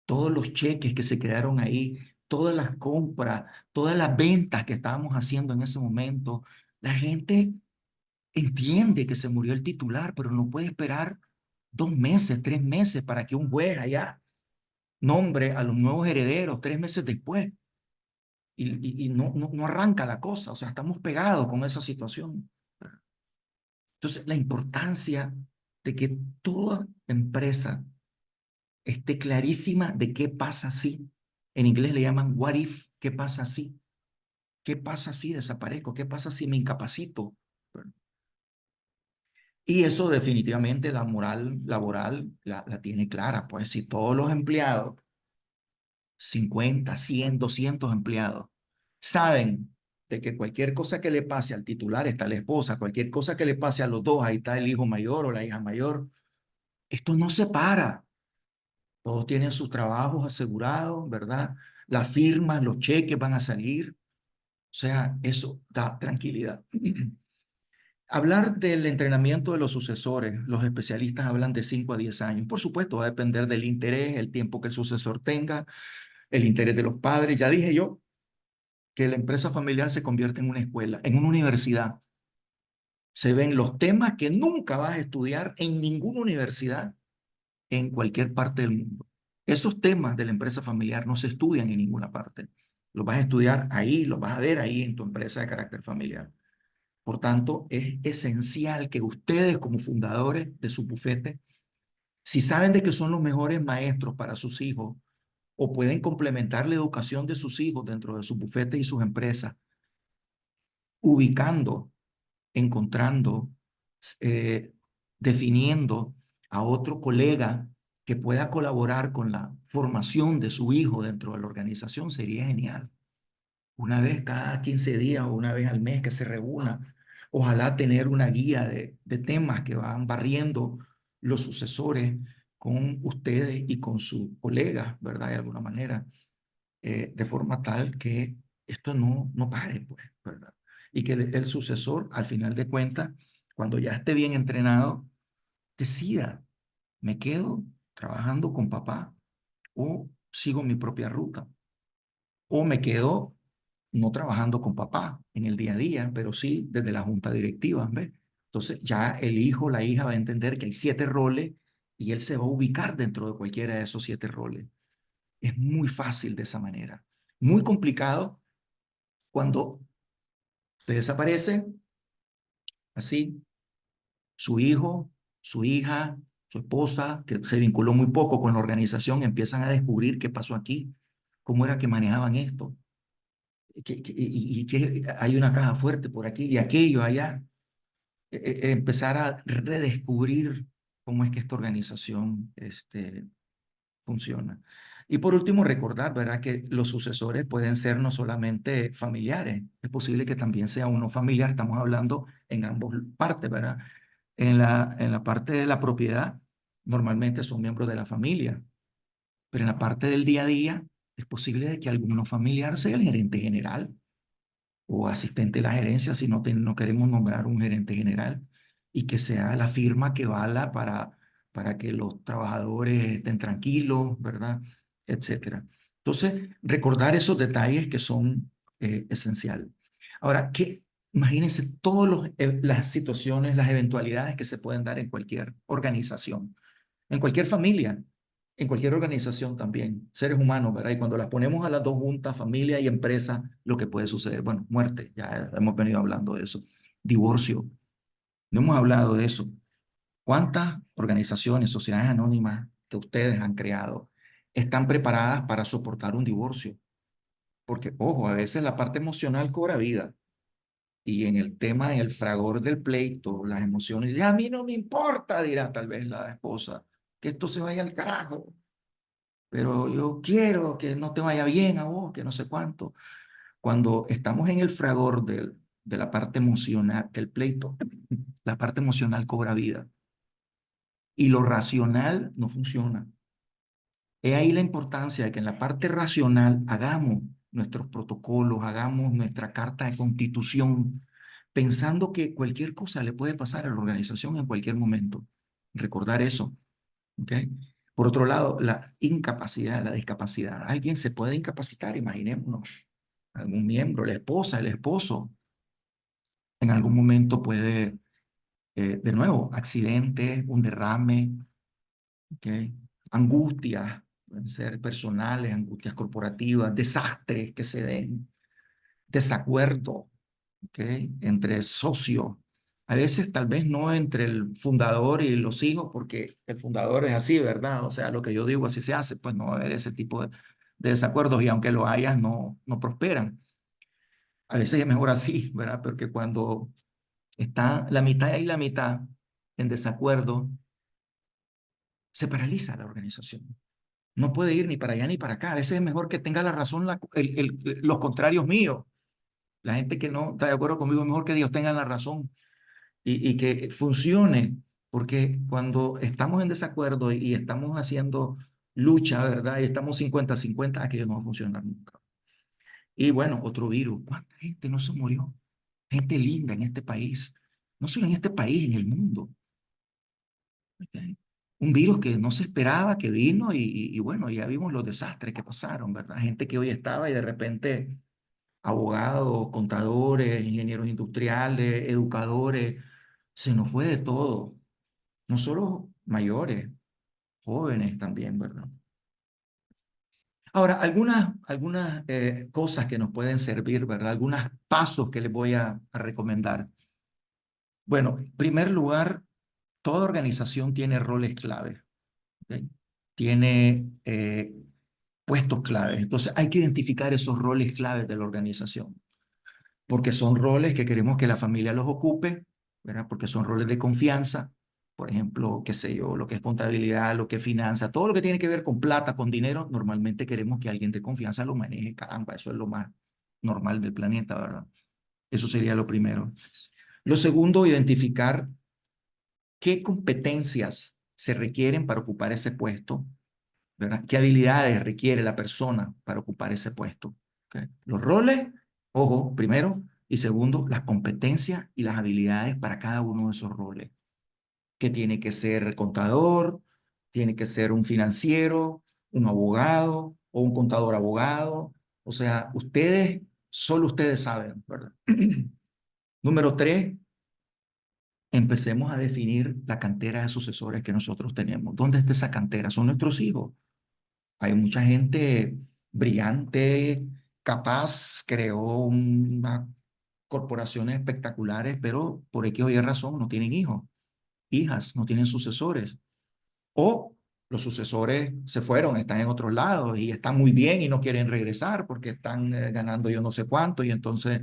todos los cheques que se quedaron ahí, todas las compras, todas las ventas que estábamos haciendo en ese momento. La gente entiende que se murió el titular, pero no puede esperar 2 meses, 3 meses para que un juez allá nombre a los nuevos herederos 3 meses después. Y no arranca la cosa, o sea, estamos pegados con esa situación. Entonces, la importancia de que toda empresa esté clarísima de qué pasa si, en inglés le llaman what if, qué pasa si, qué pasa si desaparezco, qué pasa si me incapacito. Y eso definitivamente la moral laboral la tiene clara, pues si todos los empleados, 50, 100, 200 empleados, saben de que cualquier cosa que le pase al titular está la esposa, cualquier cosa que le pase a los dos, ahí está el hijo mayor o la hija mayor, esto no se para. Todos tienen sus trabajos asegurados, ¿verdad? Las firmas, los cheques van a salir. O sea, eso da tranquilidad. Hablar del entrenamiento de los sucesores, los especialistas hablan de 5 a 10 años. Por supuesto, va a depender del interés, el tiempo que el sucesor tenga, el interés de los padres. Ya dije yo que la empresa familiar se convierte en una escuela, en una universidad. Se ven los temas que nunca vas a estudiar en ninguna universidad en cualquier parte del mundo. Esos temas de la empresa familiar no se estudian en ninguna parte. Los vas a estudiar ahí, los vas a ver ahí en tu empresa de carácter familiar. Por tanto, es esencial que ustedes como fundadores de su bufete, si saben de que son los mejores maestros para sus hijos o pueden complementar la educación de sus hijos dentro de sus bufetes y sus empresas, ubicando, encontrando, eh, definiendo a otro colega que pueda colaborar con la formación de su hijo dentro de la organización, sería genial. Una vez cada 15 días o una vez al mes que se reúna. Ojalá tener una guía de temas que van barriendo los sucesores con ustedes y con sus colegas, ¿verdad? De alguna manera, de forma tal que esto no pare, pues, ¿verdad? Y que el sucesor, al final de cuentas, cuando ya esté bien entrenado, decida, ¿me quedo trabajando con papá o sigo mi propia ruta? O me quedo no trabajando con papá en el día a día, pero sí desde la junta directiva, ¿ves? Entonces ya el hijo, la hija va a entender que hay 7 roles y él se va a ubicar dentro de cualquiera de esos 7 roles. Es muy fácil de esa manera. Muy complicado cuando te desaparece así su hijo, su hija, su esposa, que se vinculó muy poco con la organización, empiezan a descubrir qué pasó aquí, cómo era que manejaban esto, y que hay una caja fuerte por aquí y aquello allá. Empezar a redescubrir cómo es que esta organización funciona. Y por último, recordar, ¿verdad?, que los sucesores pueden ser no solamente familiares, es posible que también sea uno familiar, estamos hablando en ambos partes, ¿verdad? En la parte de la propiedad, normalmente son miembros de la familia, pero en la parte del día a día, es posible de que alguno familiar sea el gerente general o asistente de la gerencia si no queremos nombrar un gerente general y que sea la firma que vala para que los trabajadores estén tranquilos, ¿verdad? Etcétera. Entonces, recordar esos detalles que son esenciales. Ahora, imagínense todas las situaciones, las eventualidades que se pueden dar en cualquier organización, en cualquier familia, en cualquier organización también, seres humanos, ¿verdad? Y cuando las ponemos a las dos juntas, familia y empresa, lo que puede suceder, bueno, muerte, ya hemos venido hablando de eso, divorcio, no hemos hablado de eso. ¿Cuántas organizaciones, sociedades anónimas que ustedes han creado están preparadas para soportar un divorcio? Porque, ojo, a veces la parte emocional cobra vida. Y en el tema, en el fragor del pleito, las emociones, a mí no me importa, dirá tal vez la esposa, que esto se vaya al carajo, pero yo quiero que no te vaya bien a vos, que no sé cuánto. Cuando estamos en el fragor de la parte emocional, el pleito, la parte emocional cobra vida y lo racional no funciona. Es ahí la importancia de que en la parte racional hagamos nuestros protocolos, hagamos nuestra carta de constitución, pensando que cualquier cosa le puede pasar a la organización en cualquier momento. Recordar eso, ¿ok? Por otro lado, la incapacidad, la discapacidad. Alguien se puede incapacitar, imaginémonos. Algún miembro, la esposa, el esposo, en algún momento puede, de nuevo, accidente, un derrame, ¿ok? Angustias, pueden ser personales, angustias corporativas, desastres que se den, desacuerdo, ¿ok? Entre socios. A veces tal vez no entre el fundador y los hijos, porque el fundador es así, ¿verdad? O sea, lo que yo digo así se hace, pues no va a haber ese tipo de desacuerdos y aunque lo haya, no prosperan. A veces es mejor así, ¿verdad? Porque cuando está la mitad y la mitad en desacuerdo, se paraliza la organización. No puede ir ni para allá ni para acá. A veces es mejor que tenga la razón los contrarios míos. La gente que no está de acuerdo conmigo, es mejor que Dios tenga la razón y que funcione. Porque cuando estamos en desacuerdo y estamos haciendo lucha, ¿verdad? Y estamos 50-50, aquello no va a funcionar nunca. Y bueno, otro virus. ¿Cuánta gente no se murió? Gente linda en este país. No solo en este país, en el mundo. ¿Ok? Un virus que no se esperaba, que vino y bueno, ya vimos los desastres que pasaron, ¿verdad? Gente que hoy estaba y de repente abogados, contadores, ingenieros industriales, educadores, se nos fue de todo. No solo mayores, jóvenes también, ¿verdad? Ahora, algunas cosas que nos pueden servir, ¿verdad? Algunos pasos que les voy a recomendar. Bueno, en primer lugar, toda organización tiene roles clave, ¿ok? Tiene puestos claves. Entonces, hay que identificar esos roles claves de la organización, porque son roles que queremos que la familia los ocupe, ¿verdad? Porque son roles de confianza. Por ejemplo, qué sé yo, lo que es contabilidad, lo que es finanza, todo lo que tiene que ver con plata, con dinero, normalmente queremos que alguien de confianza lo maneje. Caramba, eso es lo más normal del planeta, ¿verdad? Eso sería lo primero. Lo segundo, identificar qué competencias se requieren para ocupar ese puesto, ¿verdad? ¿Qué habilidades requiere la persona para ocupar ese puesto? ¿Ok? Los roles, ojo, primero, y segundo, las competencias y las habilidades para cada uno de esos roles. Que tiene que ser contador, tiene que ser un financiero, un abogado o un contador abogado. O sea, solo ustedes saben, ¿verdad? Número tres, empecemos a definir la cantera de sucesores que nosotros tenemos. ¿Dónde está esa cantera? Son nuestros hijos. Hay mucha gente brillante, capaz, creó unas corporaciones espectaculares, pero por X o Y razón no tienen hijos, hijas, no tienen sucesores. O los sucesores se fueron, están en otros lados y están muy bien y no quieren regresar porque están ganando yo no sé cuánto y entonces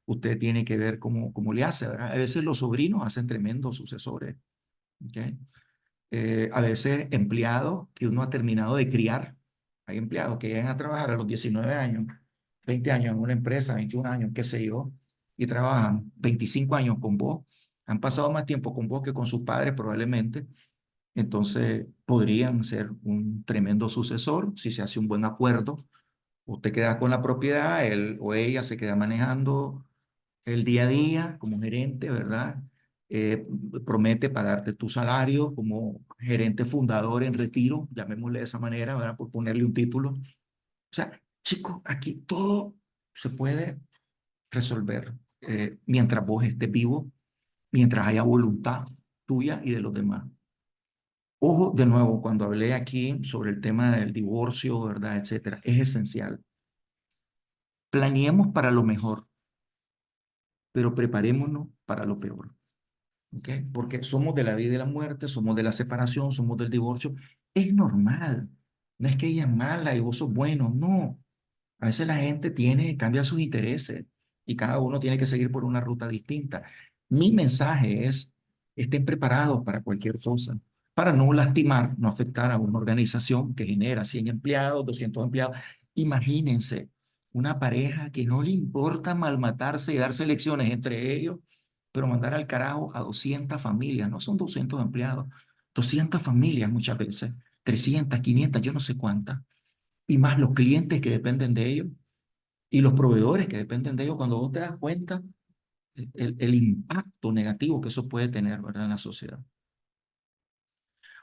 usted tiene que ver cómo le hace, ¿verdad? A veces los sobrinos hacen tremendos sucesores, ¿ok? A veces empleados que uno ha terminado de criar. Hay empleados que llegan a trabajar a los 19 años, 20 años en una empresa, 21 años, qué sé yo, y trabajan 25 años con vos. Han pasado más tiempo con vos que con sus padres probablemente. Entonces podrían ser un tremendo sucesor si se hace un buen acuerdo. Usted queda con la propiedad, él o ella se queda manejando el día a día como gerente, ¿verdad? Eh, Promete pagarte tu salario como gerente fundador en retiro, llamémosle de esa manera, ¿verdad? Por ponerle un título. O sea, chicos, aquí todo se puede resolver mientras vos estés vivo, mientras haya voluntad tuya y de los demás. Ojo, de nuevo, cuando hablé aquí sobre el tema del divorcio, ¿verdad? Etcétera, es esencial. Planeemos para lo mejor, pero preparémonos para lo peor. ¿Ok? Porque somos de la vida y la muerte, somos de la separación, somos del divorcio. Es normal. No es que ella es mala y vos sos bueno, no. A veces la gente cambia sus intereses y cada uno tiene que seguir por una ruta distinta. Mi mensaje es, estén preparados para cualquier cosa, para no lastimar, no afectar a una organización que genera 100 empleados, 200 empleados. Imagínense una pareja que no le importa malmatarse y darse lecciones entre ellos, pero mandar al carajo a 200 familias, no son 200 empleados, 200 familias muchas veces, 300, 500, yo no sé cuántas, y más los clientes que dependen de ellos y los proveedores que dependen de ellos, cuando vos te das cuenta el impacto negativo que eso puede tener, ¿verdad?, en la sociedad.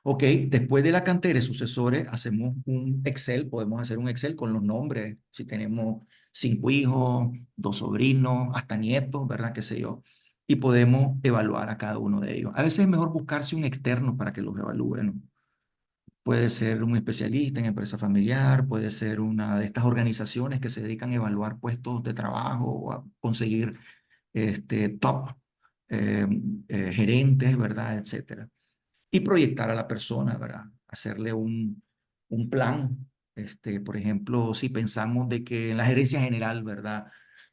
Ok, después de la cantera de sucesores, hacemos un Excel, podemos hacer un Excel con los nombres, si tenemos 5 hijos, 2 sobrinos, hasta nietos, ¿verdad? Qué sé yo. Y podemos evaluar a cada uno de ellos. A veces es mejor buscarse un externo para que los evalúe, ¿no? Puede ser un especialista en empresa familiar, puede ser una de estas organizaciones que se dedican a evaluar puestos de trabajo o a conseguir top eh, gerentes, ¿verdad? Etcétera. Y proyectar a la persona, ¿verdad? Hacerle un plan. Por ejemplo, si pensamos de que en la gerencia general, ¿verdad?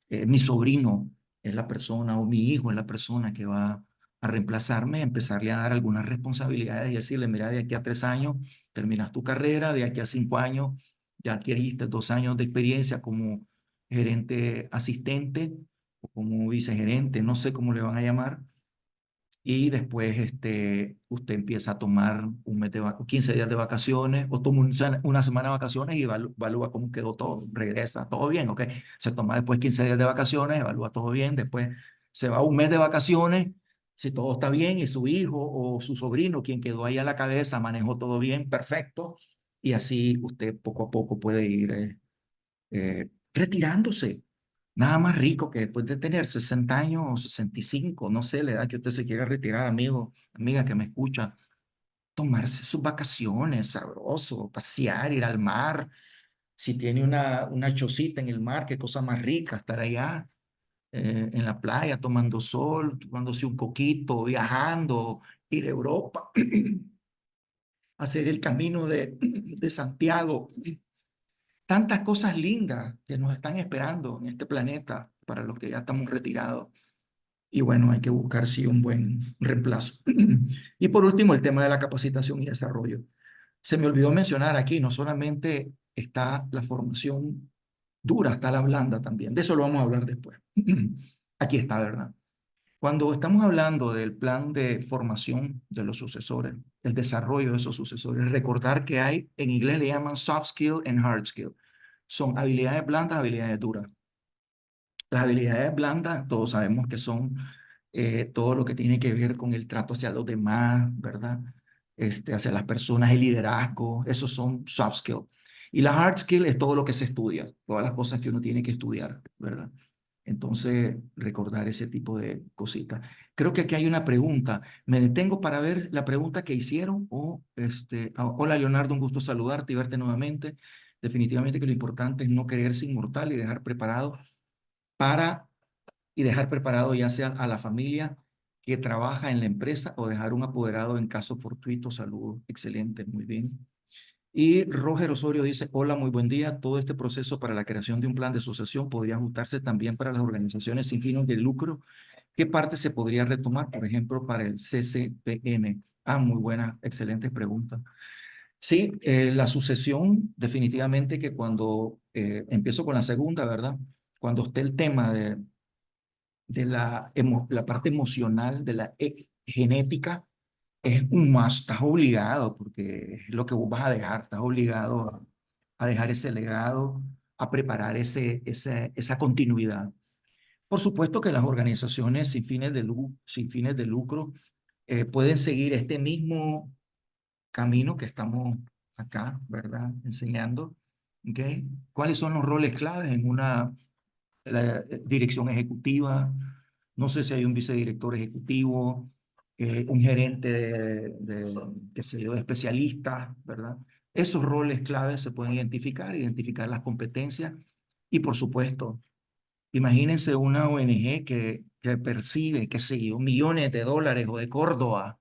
Mi sobrino es la persona o mi hijo es la persona que va a reemplazarme, empezarle a dar algunas responsabilidades y decirle, mira, de aquí a 3 años terminas tu carrera, de aquí a 5 años ya adquiriste 2 años de experiencia como gerente asistente o como vicegerente, no sé cómo le van a llamar, y después usted empieza a tomar 15 días de vacaciones o toma una semana de vacaciones y evalúa cómo quedó todo, regresa, todo bien, ¿ok? Se toma después 15 días de vacaciones, evalúa todo bien, después se va un mes de vacaciones, si todo está bien y su hijo o su sobrino, quien quedó ahí a la cabeza, manejó todo bien, perfecto, y así usted poco a poco puede ir retirándose. Nada más rico que después de tener 60 años o 65, no sé, la edad que usted se quiera retirar, amigo, amiga que me escucha, tomarse sus vacaciones, sabroso, pasear, ir al mar. Si tiene una chocita en el mar, qué cosa más rica, estar allá en la playa tomando sol, tomándose un coquito, viajando, ir a Europa, hacer el camino de Santiago. Tantas cosas lindas que nos están esperando en este planeta para los que ya estamos retirados. Y bueno, hay que buscar sí un buen reemplazo. Y por último, el tema de la capacitación y desarrollo. Se me olvidó mencionar aquí, no solamente está la formación dura, está la blanda también. De eso lo vamos a hablar después. Aquí está, ¿verdad? Cuando estamos hablando del plan de formación de los sucesores, el desarrollo de esos sucesores, recordar que hay, en inglés le llaman soft skill and hard skill. Son habilidades blandas, habilidades duras. Las habilidades blandas, todos sabemos que son todo lo que tiene que ver con el trato hacia los demás, ¿verdad? Hacia las personas, el liderazgo, esos son soft skills. Y la hard skill es todo lo que se estudia, todas las cosas que uno tiene que estudiar, ¿verdad? Entonces, recordar ese tipo de cositas. Creo que aquí hay una pregunta. Me detengo para ver la pregunta que hicieron. Hola, Leonardo, un gusto saludarte y verte nuevamente. Definitivamente que lo importante es no creerse inmortal y para dejar preparado ya sea a la familia que trabaja en la empresa o dejar un apoderado en caso fortuito. Saludos, excelente, muy bien. Y Roger Osorio dice, hola, muy buen día. Todo este proceso para la creación de un plan de sucesión podría ajustarse también para las organizaciones sin fines de lucro. ¿Qué parte se podría retomar, por ejemplo, para el CCPM? Ah, muy buena, excelente pregunta. Sí, la sucesión, definitivamente que cuando empiezo con la segunda, ¿verdad? Cuando esté el tema de la parte emocional, de la genética, es un must, estás obligado, porque es lo que vos vas a dejar, estás obligado a dejar ese legado, a preparar esa continuidad. Por supuesto que las organizaciones sin fines de lucro pueden seguir este mismo camino que estamos acá, ¿verdad? Enseñando, ¿ok? ¿Cuáles son los roles claves en una dirección ejecutiva? No sé si hay un vicedirector ejecutivo, un gerente qué sé yo, de especialistas, ¿verdad? Esos roles claves se pueden identificar las competencias y por supuesto, imagínense una ONG que percibe, qué sé yo, millones de dólares o de Córdoba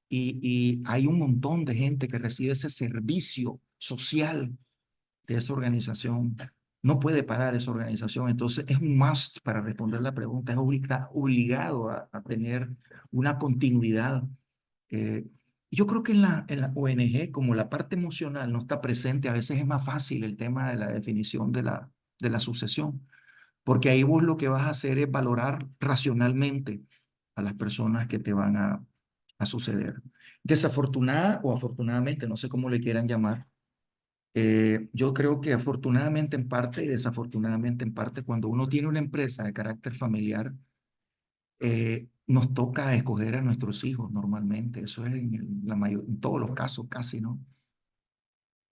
y hay un montón de gente que recibe ese servicio social de esa organización. No puede parar esa organización. Entonces es un must para responder la pregunta. Es obligado a tener una continuidad. Eh, yo creo que en la ONG, como la parte emocional no está presente, a veces es más fácil el tema de la definición de la sucesión, porque ahí vos lo que vas a hacer es valorar racionalmente a las personas que te van a suceder. Desafortunada o afortunadamente, no sé cómo le quieran llamar, yo creo que afortunadamente en parte y desafortunadamente en parte, cuando uno tiene una empresa de carácter familiar, nos toca escoger a nuestros hijos normalmente. Eso es en todos los casos casi, ¿no?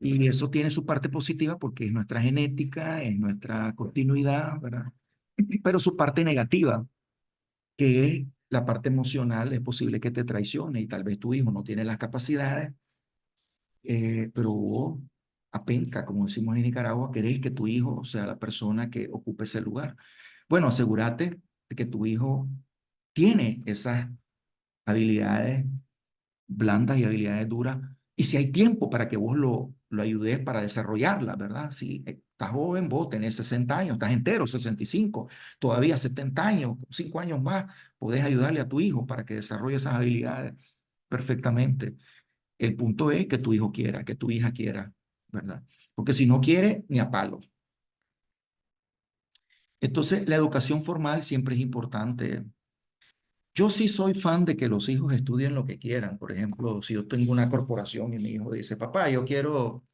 Y eso tiene su parte positiva porque es nuestra genética, es nuestra continuidad, ¿verdad? Pero su parte negativa, que es la parte emocional, es posible que te traicione y tal vez tu hijo no tiene las capacidades, pero vos, apenca, como decimos en Nicaragua, querés que tu hijo sea la persona que ocupe ese lugar. Bueno, asegúrate de que tu hijo tiene esas habilidades blandas y habilidades duras. Y si hay tiempo para que vos lo ayudes para desarrollarlas, ¿verdad? Si estás joven, vos tenés 60 años, estás entero, 65, todavía 70 años, 5 años más, podés ayudarle a tu hijo para que desarrolle esas habilidades perfectamente. El punto es que tu hijo quiera, que tu hija quiera, ¿verdad? Porque si no quiere, ni a palo. Entonces, la educación formal siempre es importante. Yo sí soy fan de que los hijos estudien lo que quieran. Por ejemplo, si yo tengo una corporación y mi hijo dice, papá, yo quiero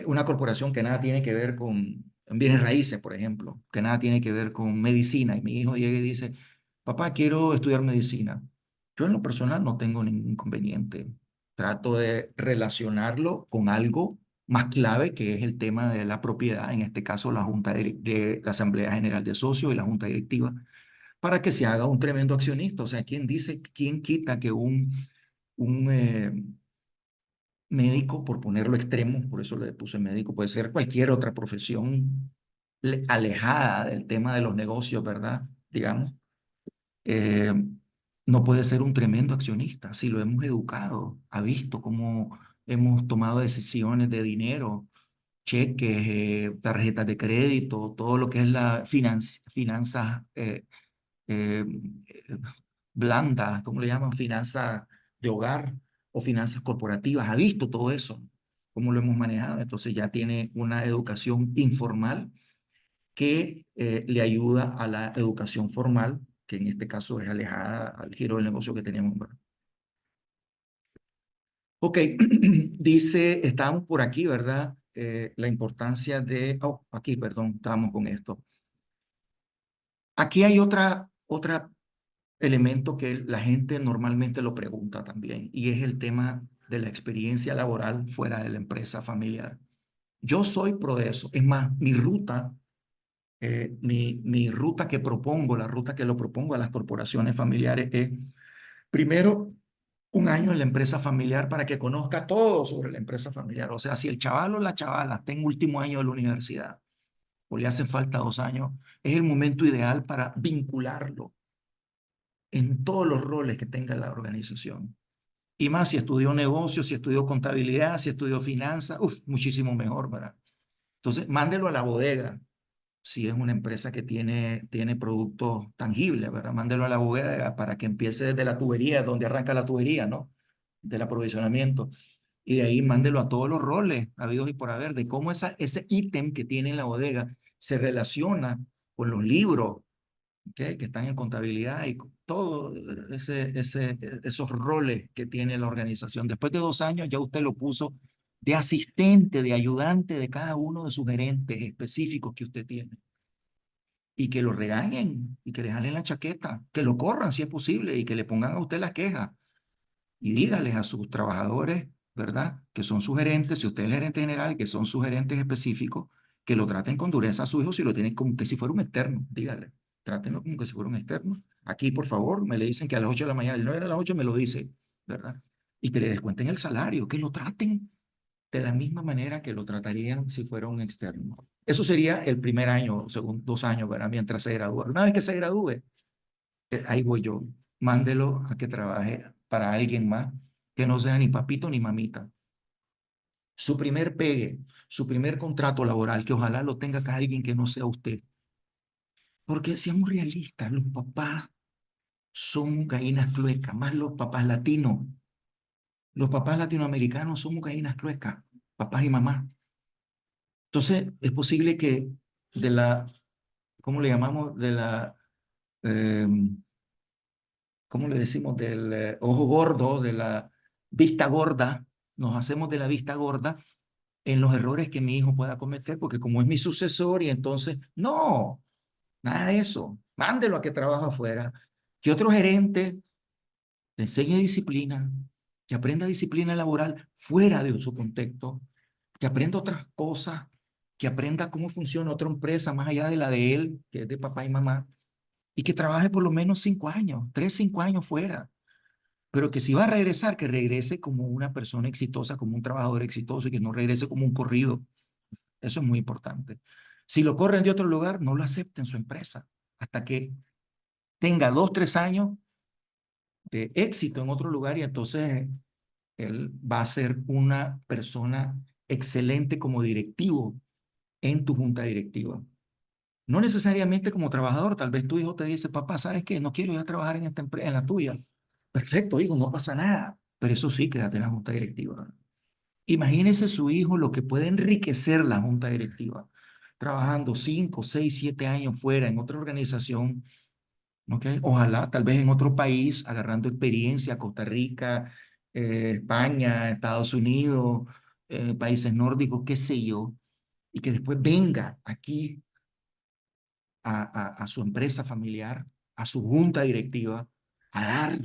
una corporación que nada tiene que ver con bienes raíces, por ejemplo, que nada tiene que ver con medicina, y mi hijo llega y dice, papá, quiero estudiar medicina. Yo en lo personal no tengo ningún inconveniente. Trato de relacionarlo con algo más clave, que es el tema de la propiedad, en este caso de la Asamblea General de Socios y la Junta Directiva, para que se haga un tremendo accionista. O sea, ¿quién dice, quién quita que un médico, por ponerlo extremo, por eso le puse médico, puede ser cualquier otra profesión alejada del tema de los negocios, ¿verdad? Digamos, eh, no puede ser un tremendo accionista? Si lo hemos educado, ha visto cómo hemos tomado decisiones de dinero, cheques, tarjetas de crédito, todo lo que es la finanzas eh, eh, blandas, ¿cómo le llaman? Finanzas de hogar o finanzas corporativas. Ha visto todo eso, cómo lo hemos manejado. Entonces ya tiene una educación informal que le ayuda a la educación formal, que en este caso es alejada al giro del negocio que teníamos. ¿Verdad? Ok, dice, estábamos por aquí, ¿verdad? La importancia de, oh, aquí, perdón, estábamos con esto. Aquí hay otra elemento que la gente normalmente lo pregunta también, y es el tema de la experiencia laboral fuera de la empresa familiar. Yo soy pro de eso. Es más, mi ruta que propongo, la ruta que lo propongo a las corporaciones familiares es, primero, un año en la empresa familiar para que conozca todo sobre la empresa familiar. O sea, si el chaval o la chavala está en último año de la universidad o le hacen falta 2 años, es el momento ideal para vincularlo en todos los roles que tenga la organización. Y más si estudió negocios, si estudió contabilidad, si estudió finanzas, muchísimo mejor, ¿verdad? Entonces, mándelo a la bodega, si es una empresa que tiene productos tangibles, ¿verdad? Mándelo a la bodega para que empiece desde la tubería, donde arranca la tubería, ¿no? Del aprovisionamiento. Y de ahí mándelo a todos los roles habidos y por haber, de cómo ese ítem que tiene en la bodega se relaciona con los libros, que están en contabilidad y todos esos roles que tiene la organización. Después de 2 años ya usted lo puso de asistente, de ayudante de cada uno de sus gerentes específicos que usted tiene. Y que lo regañen y que le jalen la chaqueta, que lo corran si es posible y que le pongan a usted la queja. Y dígales a sus trabajadores, ¿verdad? Que son sus gerentes, si usted es el gerente general, que son sus gerentes específicos, que lo traten con dureza a su hijo si lo tienen como que si fuera un externo, dígale. Trátenlo como que si fuera un externo. Aquí, por favor, me le dicen que a las 8 de la mañana, si no era a las 8, me lo dice, ¿verdad? Y que le descuenten el salario, que lo traten de la misma manera que lo tratarían si fuera un externo. Eso sería el primer año, según 2 años, ¿verdad? Mientras se gradúa. Una vez que se gradúe, ahí voy yo. Mándelo a que trabaje para alguien más que no sea ni papito ni mamita. Su primer pegue, su primer contrato laboral, que ojalá lo tenga con alguien que no sea usted. Porque seamos realistas, los papás son gallinas cluecas, más los papás latinos. Los papás latinoamericanos son gallinas cluecas, papás y mamás. Entonces, es posible que de la, ¿cómo le llamamos? De la, eh, ¿cómo le decimos? Del ojo gordo, de la vista gorda. Nos hacemos de la vista gorda en los errores que mi hijo pueda cometer, porque como es mi sucesor y entonces, no, nada de eso. Mándelo a que trabaje afuera. Que otro gerente le enseñe disciplina, que aprenda disciplina laboral fuera de su contexto, que aprenda otras cosas, que aprenda cómo funciona otra empresa más allá de la de él, que es de papá y mamá, y que trabaje por lo menos 5 años, 3, 5 años fuera. Pero que si va a regresar, que regrese como una persona exitosa, como un trabajador exitoso y que no regrese como un corrido. Eso es muy importante. Si lo corren de otro lugar, no lo acepte en su empresa hasta que tenga 2, 3 años de éxito en otro lugar y entonces él va a ser una persona excelente como directivo en tu junta directiva. No necesariamente como trabajador, tal vez tu hijo te dice, papá, ¿sabes qué? No quiero ir a trabajar en esta empresa, en la tuya. Perfecto, hijo, no pasa nada. Pero eso sí, quédate en la junta directiva. Imagínese su hijo lo que puede enriquecer la junta directiva, trabajando 5, 6, 7 años fuera en otra organización, ¿ok? Ojalá, tal vez en otro país, agarrando experiencia, Costa Rica, España, Estados Unidos, países nórdicos, qué sé yo, y que después venga aquí a su empresa familiar, a su junta directiva, a dar,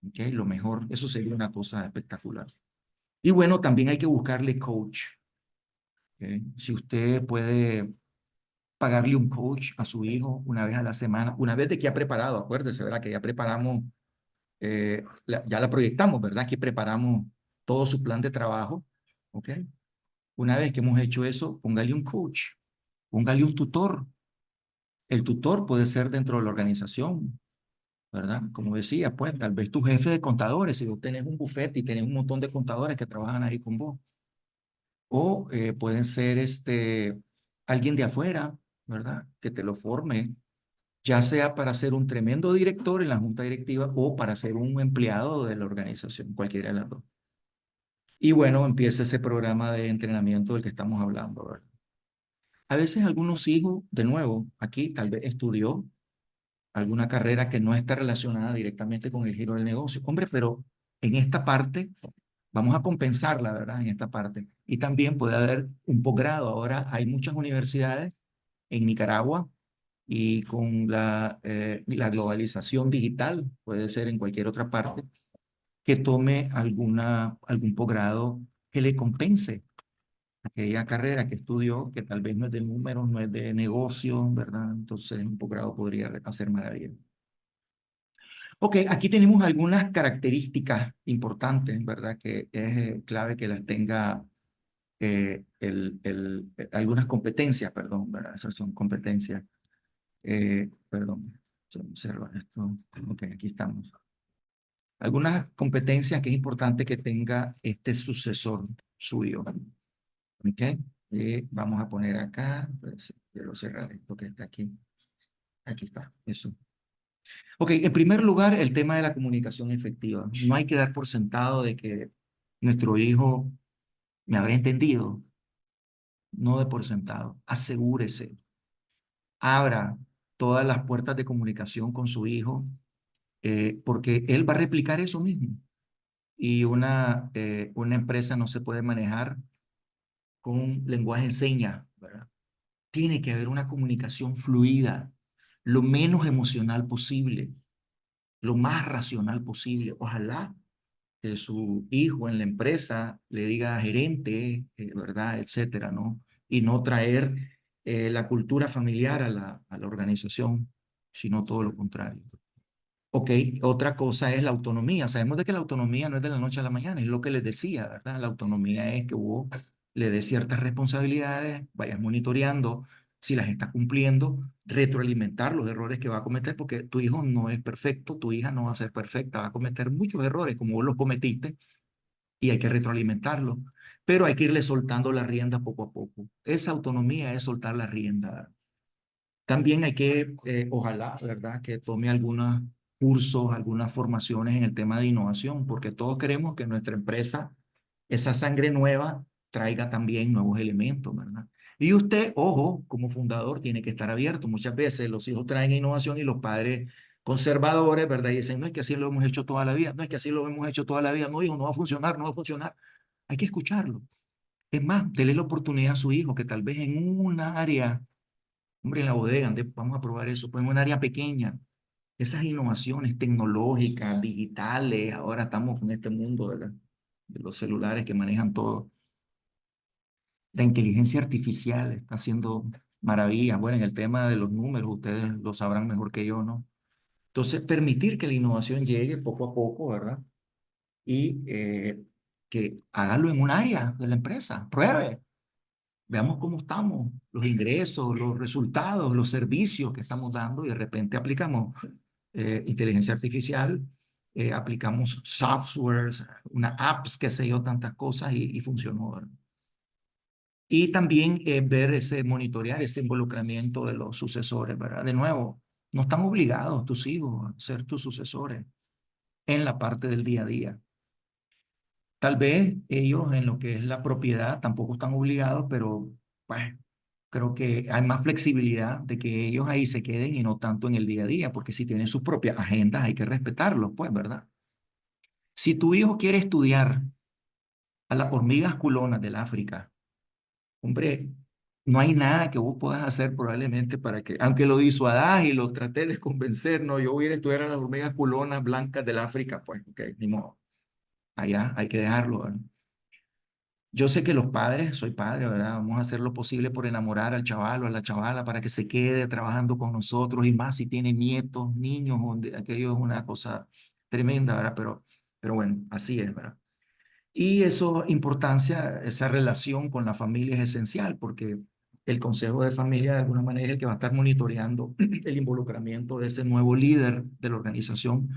¿ok? Lo mejor. Eso sería una cosa espectacular. Y bueno, también hay que buscarle coach. ¿Ok? Si usted puede pagarle un coach a su hijo una vez a la semana, una vez de que ha preparado, acuérdese, ¿verdad? Que ya preparamos, ya la proyectamos, ¿verdad? Que preparamos todo su plan de trabajo, ¿ok? Una vez que hemos hecho eso, póngale un coach, póngale un tutor. El tutor puede ser dentro de la organización, ¿verdad? Como decía, pues tal vez tu jefe de contadores, si vos tenés un bufete y tenés un montón de contadores que trabajan ahí con vos. O pueden ser alguien de afuera, ¿verdad? Que te lo forme, ya sea para ser un tremendo director en la junta directiva o para ser un empleado de la organización, cualquiera de las dos. Y bueno, empieza ese programa de entrenamiento del que estamos hablando, ¿verdad? A veces algunos hijos, de nuevo, aquí tal vez estudió alguna carrera que no está relacionada directamente con el giro del negocio. Hombre, pero en esta parte vamos a compensarla, ¿verdad? En esta parte. Y también puede haber un posgrado. Ahora hay muchas universidades en Nicaragua y con la globalización digital, puede ser en cualquier otra parte, que tome algún posgrado que le compense aquella carrera que estudió, que tal vez no es de números, no es de negocio, ¿verdad? Entonces un posgrado podría hacer maravillas. Ok, aquí tenemos algunas características importantes, ¿verdad? Que es clave que las tenga algunas competencias, perdón, ¿verdad? Esas son competencias. Perdón, se observa esto. Ok, aquí estamos. Algunas competencias que es importante que tenga este sucesor suyo. Ok, vamos a poner acá, quiero cerrar esto que está aquí. Aquí está, eso. Ok, en primer lugar, el tema de la comunicación efectiva. No hay que dar por sentado de que nuestro hijo me habrá entendido. No de por sentado. Asegúrese. Abra todas las puertas de comunicación con su hijo, porque él va a replicar eso mismo. Y una empresa no se puede manejar con un lenguaje de señas, ¿verdad? Tiene que haber una comunicación fluida, lo menos emocional posible, lo más racional posible. Ojalá que su hijo en la empresa le diga gerente, ¿verdad? Etcétera, ¿no? Y no traer la cultura familiar a la organización, sino todo lo contrario. Ok, otra cosa es la autonomía. Sabemos de que la autonomía no es de la noche a la mañana, es lo que les decía, ¿verdad? La autonomía es que vos le des ciertas responsabilidades, vayas monitoreando si las está cumpliendo, retroalimentar los errores que va a cometer, porque tu hijo no es perfecto, tu hija no va a ser perfecta, va a cometer muchos errores como vos los cometiste y hay que retroalimentarlo, pero hay que irle soltando la rienda poco a poco. Esa autonomía es soltar la rienda. También hay que, ojalá, ¿verdad?, que tome algunos cursos, algunas formaciones en el tema de innovación, porque todos queremos que nuestra empresa, esa sangre nueva, traiga también nuevos elementos, ¿verdad? Y usted, ojo, como fundador, tiene que estar abierto. Muchas veces los hijos traen innovación y los padres conservadores, ¿verdad? Y dicen, no es que así lo hemos hecho toda la vida, no es que así lo hemos hecho toda la vida, no, hijo, no va a funcionar, no va a funcionar. Hay que escucharlo. Es más, dele la oportunidad a su hijo que tal vez en una área, hombre, en la bodega, vamos a probar eso, pues en un área pequeña, esas innovaciones tecnológicas, digitales, ahora estamos en este mundo de los celulares que manejan todo. La inteligencia artificial está haciendo maravillas. Bueno, en el tema de los números, ustedes lo sabrán mejor que yo, ¿no? Entonces, permitir que la innovación llegue poco a poco, ¿verdad? Y que hágalo en un área de la empresa. Pruebe. Veamos cómo estamos, los ingresos, los resultados, los servicios que estamos dando y de repente aplicamos inteligencia artificial, aplicamos softwares, una apps, qué sé yo, tantas cosas y funcionó, ¿verdad? Y también ver ese, monitorear ese involucramiento de los sucesores, ¿verdad? De nuevo, no están obligados tus hijos a ser tus sucesores en la parte del día a día. Tal vez ellos en lo que es la propiedad tampoco están obligados, pero pues, creo que hay más flexibilidad de que ellos ahí se queden y no tanto en el día a día, porque si tienen sus propias agendas hay que respetarlos, pues, ¿verdad? Si tu hijo quiere estudiar a las hormigas culonas del África, hombre, no hay nada que vos puedas hacer probablemente para que, aunque lo disuadas y lo trates de convencer, no, yo voy a ir a estudiar a las hormigas culonas blancas del África, pues, ok, ni modo, allá hay que dejarlo, ¿verdad? Yo sé que los padres, soy padre, ¿verdad? Vamos a hacer lo posible por enamorar al chaval o a la chavala para que se quede trabajando con nosotros y más si tiene nietos, niños, aquello es una cosa tremenda, ¿verdad? Pero bueno, así es, ¿verdad? Y eso, importancia, esa relación con la familia es esencial porque el consejo de familia de alguna manera es el que va a estar monitoreando el involucramiento de ese nuevo líder de la organización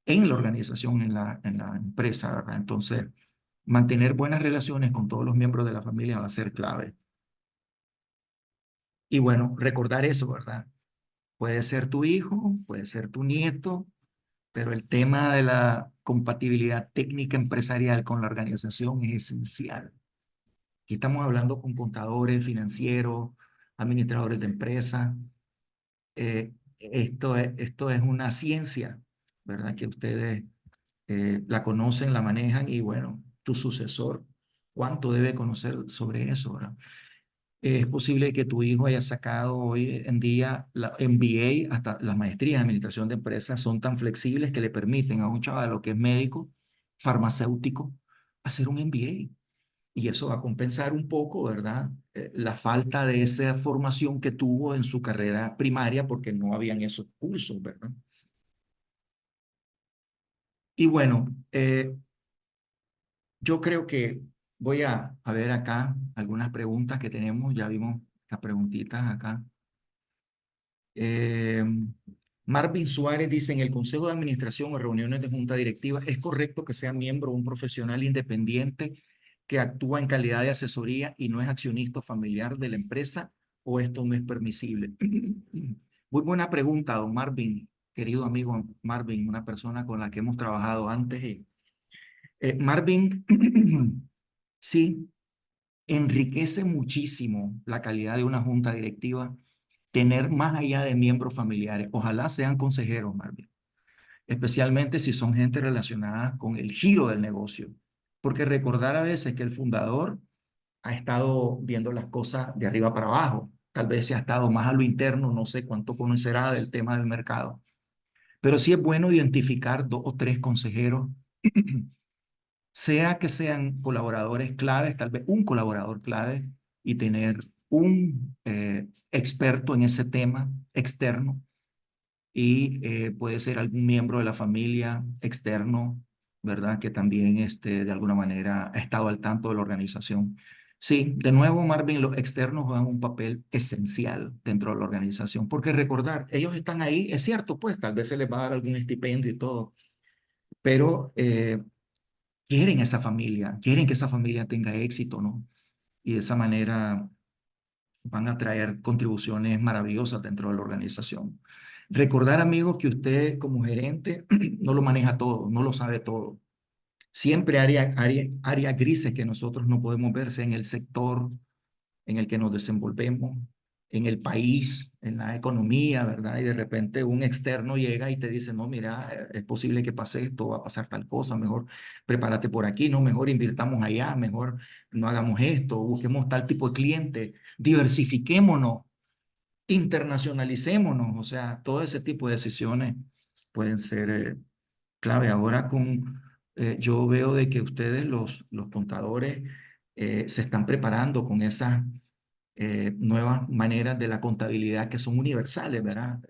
en la organización, en la empresa, ¿verdad? Entonces, mantener buenas relaciones con todos los miembros de la familia va a ser clave. Y bueno, recordar eso, ¿verdad? Puede ser tu hijo, puede ser tu nieto, pero el tema de la compatibilidad técnica empresarial con la organización es esencial. Aquí estamos hablando con contadores, financieros, administradores de empresas. Esto es una ciencia, ¿verdad? Que ustedes la conocen, la manejan y bueno, tu sucesor, ¿cuánto debe conocer sobre eso, ¿verdad? Es posible que tu hijo haya sacado hoy en día la MBA, hasta las maestrías en administración de empresas son tan flexibles que le permiten a un chaval que es médico, farmacéutico, hacer un MBA. Y eso va a compensar un poco, ¿verdad? La falta de esa formación que tuvo en su carrera primaria porque no habían esos cursos, ¿verdad? Y bueno, yo creo que voy a ver acá algunas preguntas que tenemos. Ya vimos las preguntitas acá. Eh, Marvin Suárez dice, en el Consejo de Administración o reuniones de junta directiva, ¿es correcto que sea miembro un profesional independiente que actúa en calidad de asesoría y no es accionista familiar de la empresa o esto no es permisible? Muy buena pregunta, don Marvin, querido amigo Marvin, una persona con la que hemos trabajado antes. Marvin, sí, enriquece muchísimo la calidad de una junta directiva tener más allá de miembros familiares. Ojalá sean consejeros, Marvin, especialmente si son gente relacionada con el giro del negocio. Porque recordar a veces que el fundador ha estado viendo las cosas de arriba para abajo. Tal vez se ha estado más a lo interno, no sé cuánto conocerá del tema del mercado. Pero sí es bueno identificar dos o tres consejeros, sea que sean colaboradores claves, tal vez un colaborador clave y tener un experto en ese tema externo y puede ser algún miembro de la familia externo, ¿verdad? Que también de alguna manera ha estado al tanto de la organización. Sí, de nuevo, Marvin, los externos juegan un papel esencial dentro de la organización, porque recordar, ellos están ahí, es cierto, pues tal vez se les va a dar algún estipendio y todo, pero quieren esa familia, quieren que esa familia tenga éxito, ¿no? Y de esa manera van a traer contribuciones maravillosas dentro de la organización. Recordar, amigos, que usted como gerente no lo maneja todo, no lo sabe todo. Siempre áreas grises que nosotros no podemos ver, sea en el sector, en el que nos desenvolvemos, en el país, en la economía, ¿verdad? Y de repente un externo llega y te dice, no, mira, es posible que pase esto, va a pasar tal cosa, mejor prepárate por aquí, no, mejor invirtamos allá, mejor no hagamos esto, busquemos tal tipo de cliente, diversifiquémonos, internacionalicémonos, o sea, todo ese tipo de decisiones pueden ser clave. Ahora yo veo de que ustedes, los contadores, se están preparando con esas nuevas maneras de la contabilidad que son universales, ¿verdad?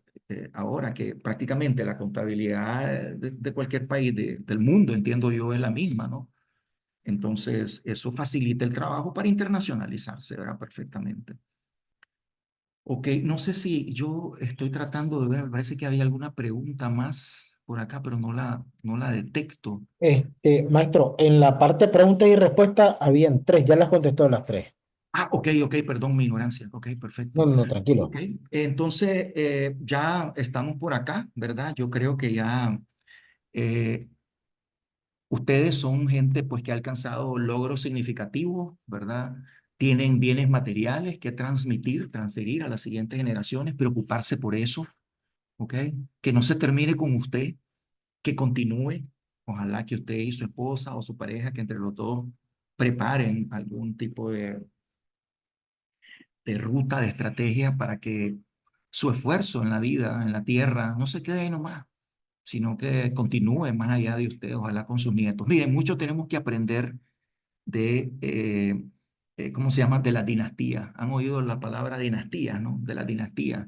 Ahora que prácticamente la contabilidad de cualquier país del mundo, entiendo yo, es la misma, ¿no? Entonces, eso facilita el trabajo para internacionalizarse, ¿verdad? Perfectamente. Ok, no sé si yo estoy tratando de ver, me parece que había alguna pregunta más por acá, pero no la detecto. Maestro, en la parte de preguntas y respuestas habían tres, ya las contestó las tres. Ah, ok, ok, perdón mi ignorancia. Ok, No, perfecto. no, no, Ok, tranquilo. entonces ya estamos por acá, ¿verdad? Yo creo que ya eh, ustedes son gente pues que ha alcanzado logros significativos, ¿verdad? Tienen bienes materiales que transmitir, transferir a las siguientes generaciones, preocuparse por eso, ¿ok? Que no se termine con usted, que continúe. Ojalá que usted y su esposa o su pareja, que entre los dos preparen algún tipo de ruta, de estrategia para que su esfuerzo en la vida, en la tierra, no se quede ahí nomás, sino que continúe más allá de usted, ojalá con sus nietos. Miren, mucho tenemos que aprender de, ¿cómo se llama? De las dinastías. Han oído la palabra dinastía, ¿no? De las dinastías.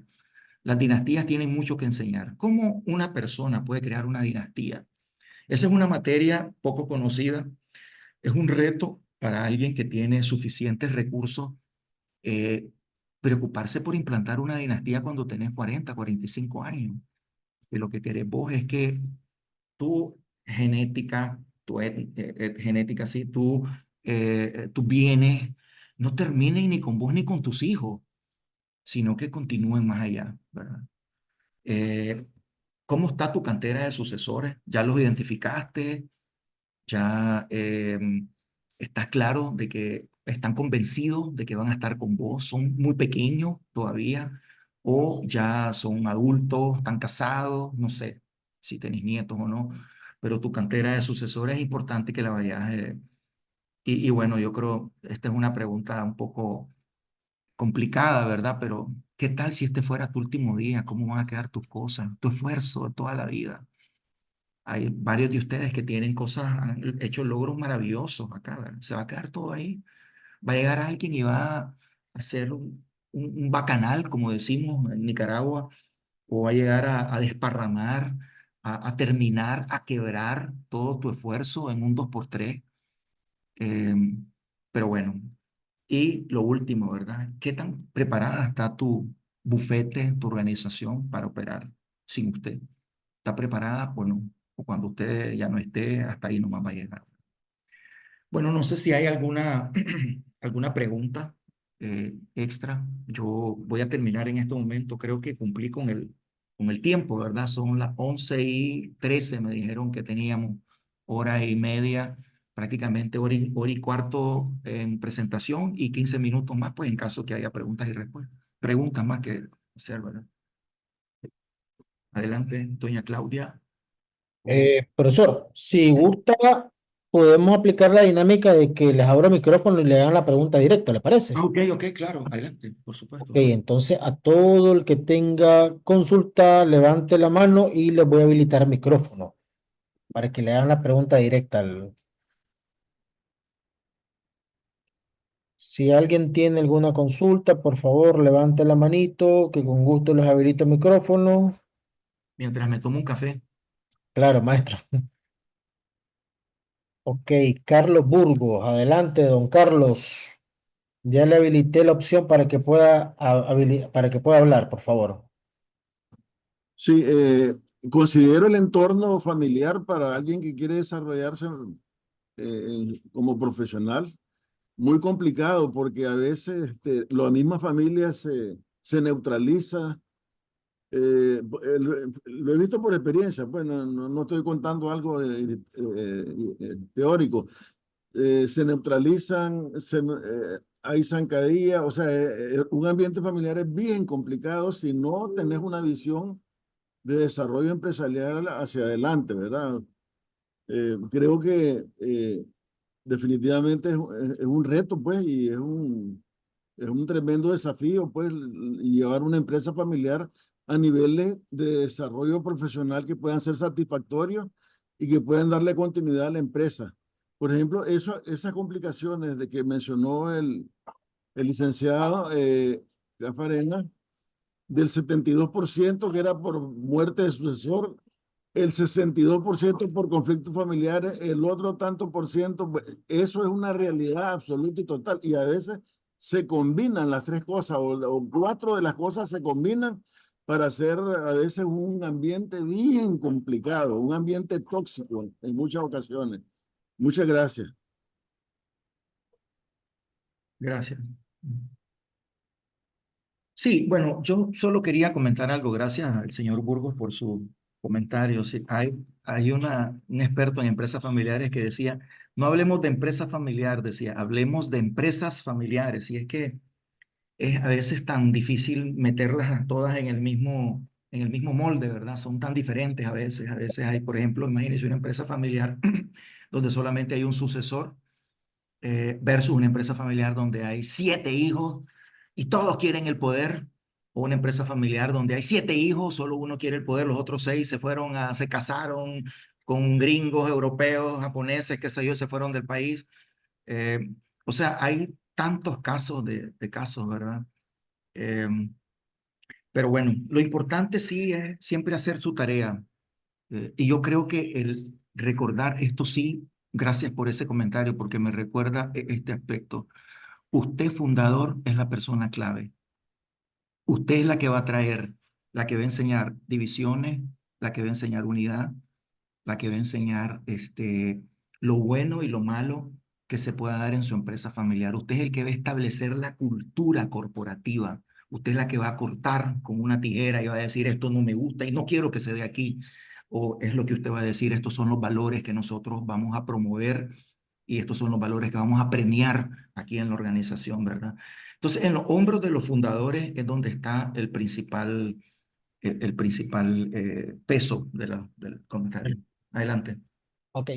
Las dinastías tienen mucho que enseñar. ¿Cómo una persona puede crear una dinastía? Esa es una materia poco conocida. Es un reto para alguien que tiene suficientes recursos eh, preocuparse por implantar una dinastía cuando tenés 40, 45 años. Y lo que querés vos es que tu genética, genética, sí, tus bienes no terminen ni con vos ni con tus hijos, sino que continúen más allá, ¿verdad? Eh, ¿Cómo está tu cantera de sucesores? ¿Ya los identificaste? Ya estás claro de que están convencidos de que van a estar con vos, son muy pequeños todavía, o ya son adultos, están casados, no sé si tenés nietos o no, pero tu cantera de sucesores es importante que la vayas. Y bueno, yo creo, esta es una pregunta un poco complicada, ¿verdad? Pero ¿qué tal si este fuera tu último día? ¿Cómo van a quedar tus cosas, tu esfuerzo de toda la vida? Hay varios de ustedes que tienen cosas, han hecho logros maravillosos acá, ¿verdad? Se va a quedar todo ahí. Va a llegar alguien y va a hacer un bacanal, como decimos en Nicaragua, o va a llegar a desparramar, a terminar, a quebrar todo tu esfuerzo en un dos por tres. Eh, pero bueno, y lo último, ¿verdad? ¿Qué tan preparada está tu bufete, tu organización para operar sin usted? ¿Está preparada o no? O cuando usted ya no esté, hasta ahí nomás va a llegar. Bueno, no sé si hay alguna pregunta extra. Yo voy a terminar en este momento. Creo que cumplí con el tiempo, ¿verdad? Son las 11:13, me dijeron que teníamos hora y media, prácticamente hora y cuarto en presentación y 15 minutos más, pues en caso que haya preguntas y respuestas. Preguntas más que hacer, ¿verdad? Adelante, doña Claudia. O- Profesor, si gusta, podemos aplicar la dinámica de que les abro el micrófono y le hagan la pregunta directa, ¿le parece? Ok, ok, claro, adelante, por Ok, supuesto. entonces a todo el que tenga consulta, levante la mano y le voy a habilitar el micrófono para que le hagan la pregunta directa. Si alguien tiene alguna consulta, por favor, levante la manito, que con gusto les habilito el micrófono. Mientras me tomo un café. Claro, maestro. Ok, Carlos Burgos, adelante, don Carlos. Ya le habilité la opción para que pueda, para que pueda hablar, por favor. Sí, considero el entorno familiar para alguien que quiere desarrollarse como profesional muy complicado porque a veces la misma familia se neutraliza. Lo he visto por experiencia, pues no estoy contando algo teórico. Se neutralizan, hay zancadilla, o sea, un ambiente familiar es bien complicado si no tenés una visión de desarrollo empresarial hacia adelante, ¿verdad? Creo que definitivamente es un reto, pues, y es un tremendo desafío, pues, llevar una empresa familiar a niveles de desarrollo profesional que puedan ser satisfactorios y que puedan darle continuidad a la empresa. Por ejemplo, esas complicaciones de que mencionó el licenciado Gafarena, del 72% que era por muerte de sucesor, el 62% por conflictos familiares, el otro tanto por ciento, eso es una realidad absoluta y total. Y a veces se combinan las tres cosas o cuatro de las cosas se combinan para hacer a veces un ambiente bien complicado, un ambiente tóxico en muchas ocasiones. Muchas gracias. Gracias. Sí, bueno, yo solo quería comentar algo. Gracias al señor Burgos por su comentario. Sí, hay un experto en empresas familiares que decía, no hablemos de empresa familiar, decía, hablemos de empresas familiares. Y es que es a veces tan difícil meterlas a todas en el mismo molde, ¿verdad? Son tan diferentes a veces. A veces hay, por ejemplo, imagínense una empresa familiar donde solamente hay un sucesor versus una empresa familiar donde hay 7 hijos y todos quieren el poder, o una empresa familiar donde hay 7 hijos, solo uno quiere el poder, los otros 6 se casaron con gringos, europeos, japoneses, qué sé yo, se fueron del país. Eh, o sea, hay tantos casos de casos, ¿verdad? Eh, pero bueno, lo importante sí es siempre hacer su tarea. Y yo creo que el recordar esto sí, gracias por ese comentario, porque me recuerda este aspecto. Usted, fundador, es la persona clave. Usted es la que va a traer, la que va a enseñar divisiones, la que va a enseñar unidad, la que va a enseñar lo bueno y lo malo que se pueda dar en su empresa familiar. Usted es el que va a establecer la cultura corporativa. Usted es la que va a cortar con una tijera y va a decir, esto no me gusta y no quiero que se dé aquí. O es lo que usted va a decir, estos son los valores que nosotros vamos a promover y estos son los valores que vamos a premiar aquí en la organización, ¿verdad? Entonces, en los hombros de los fundadores es donde está el principal peso del comentario. Adelante. Ok,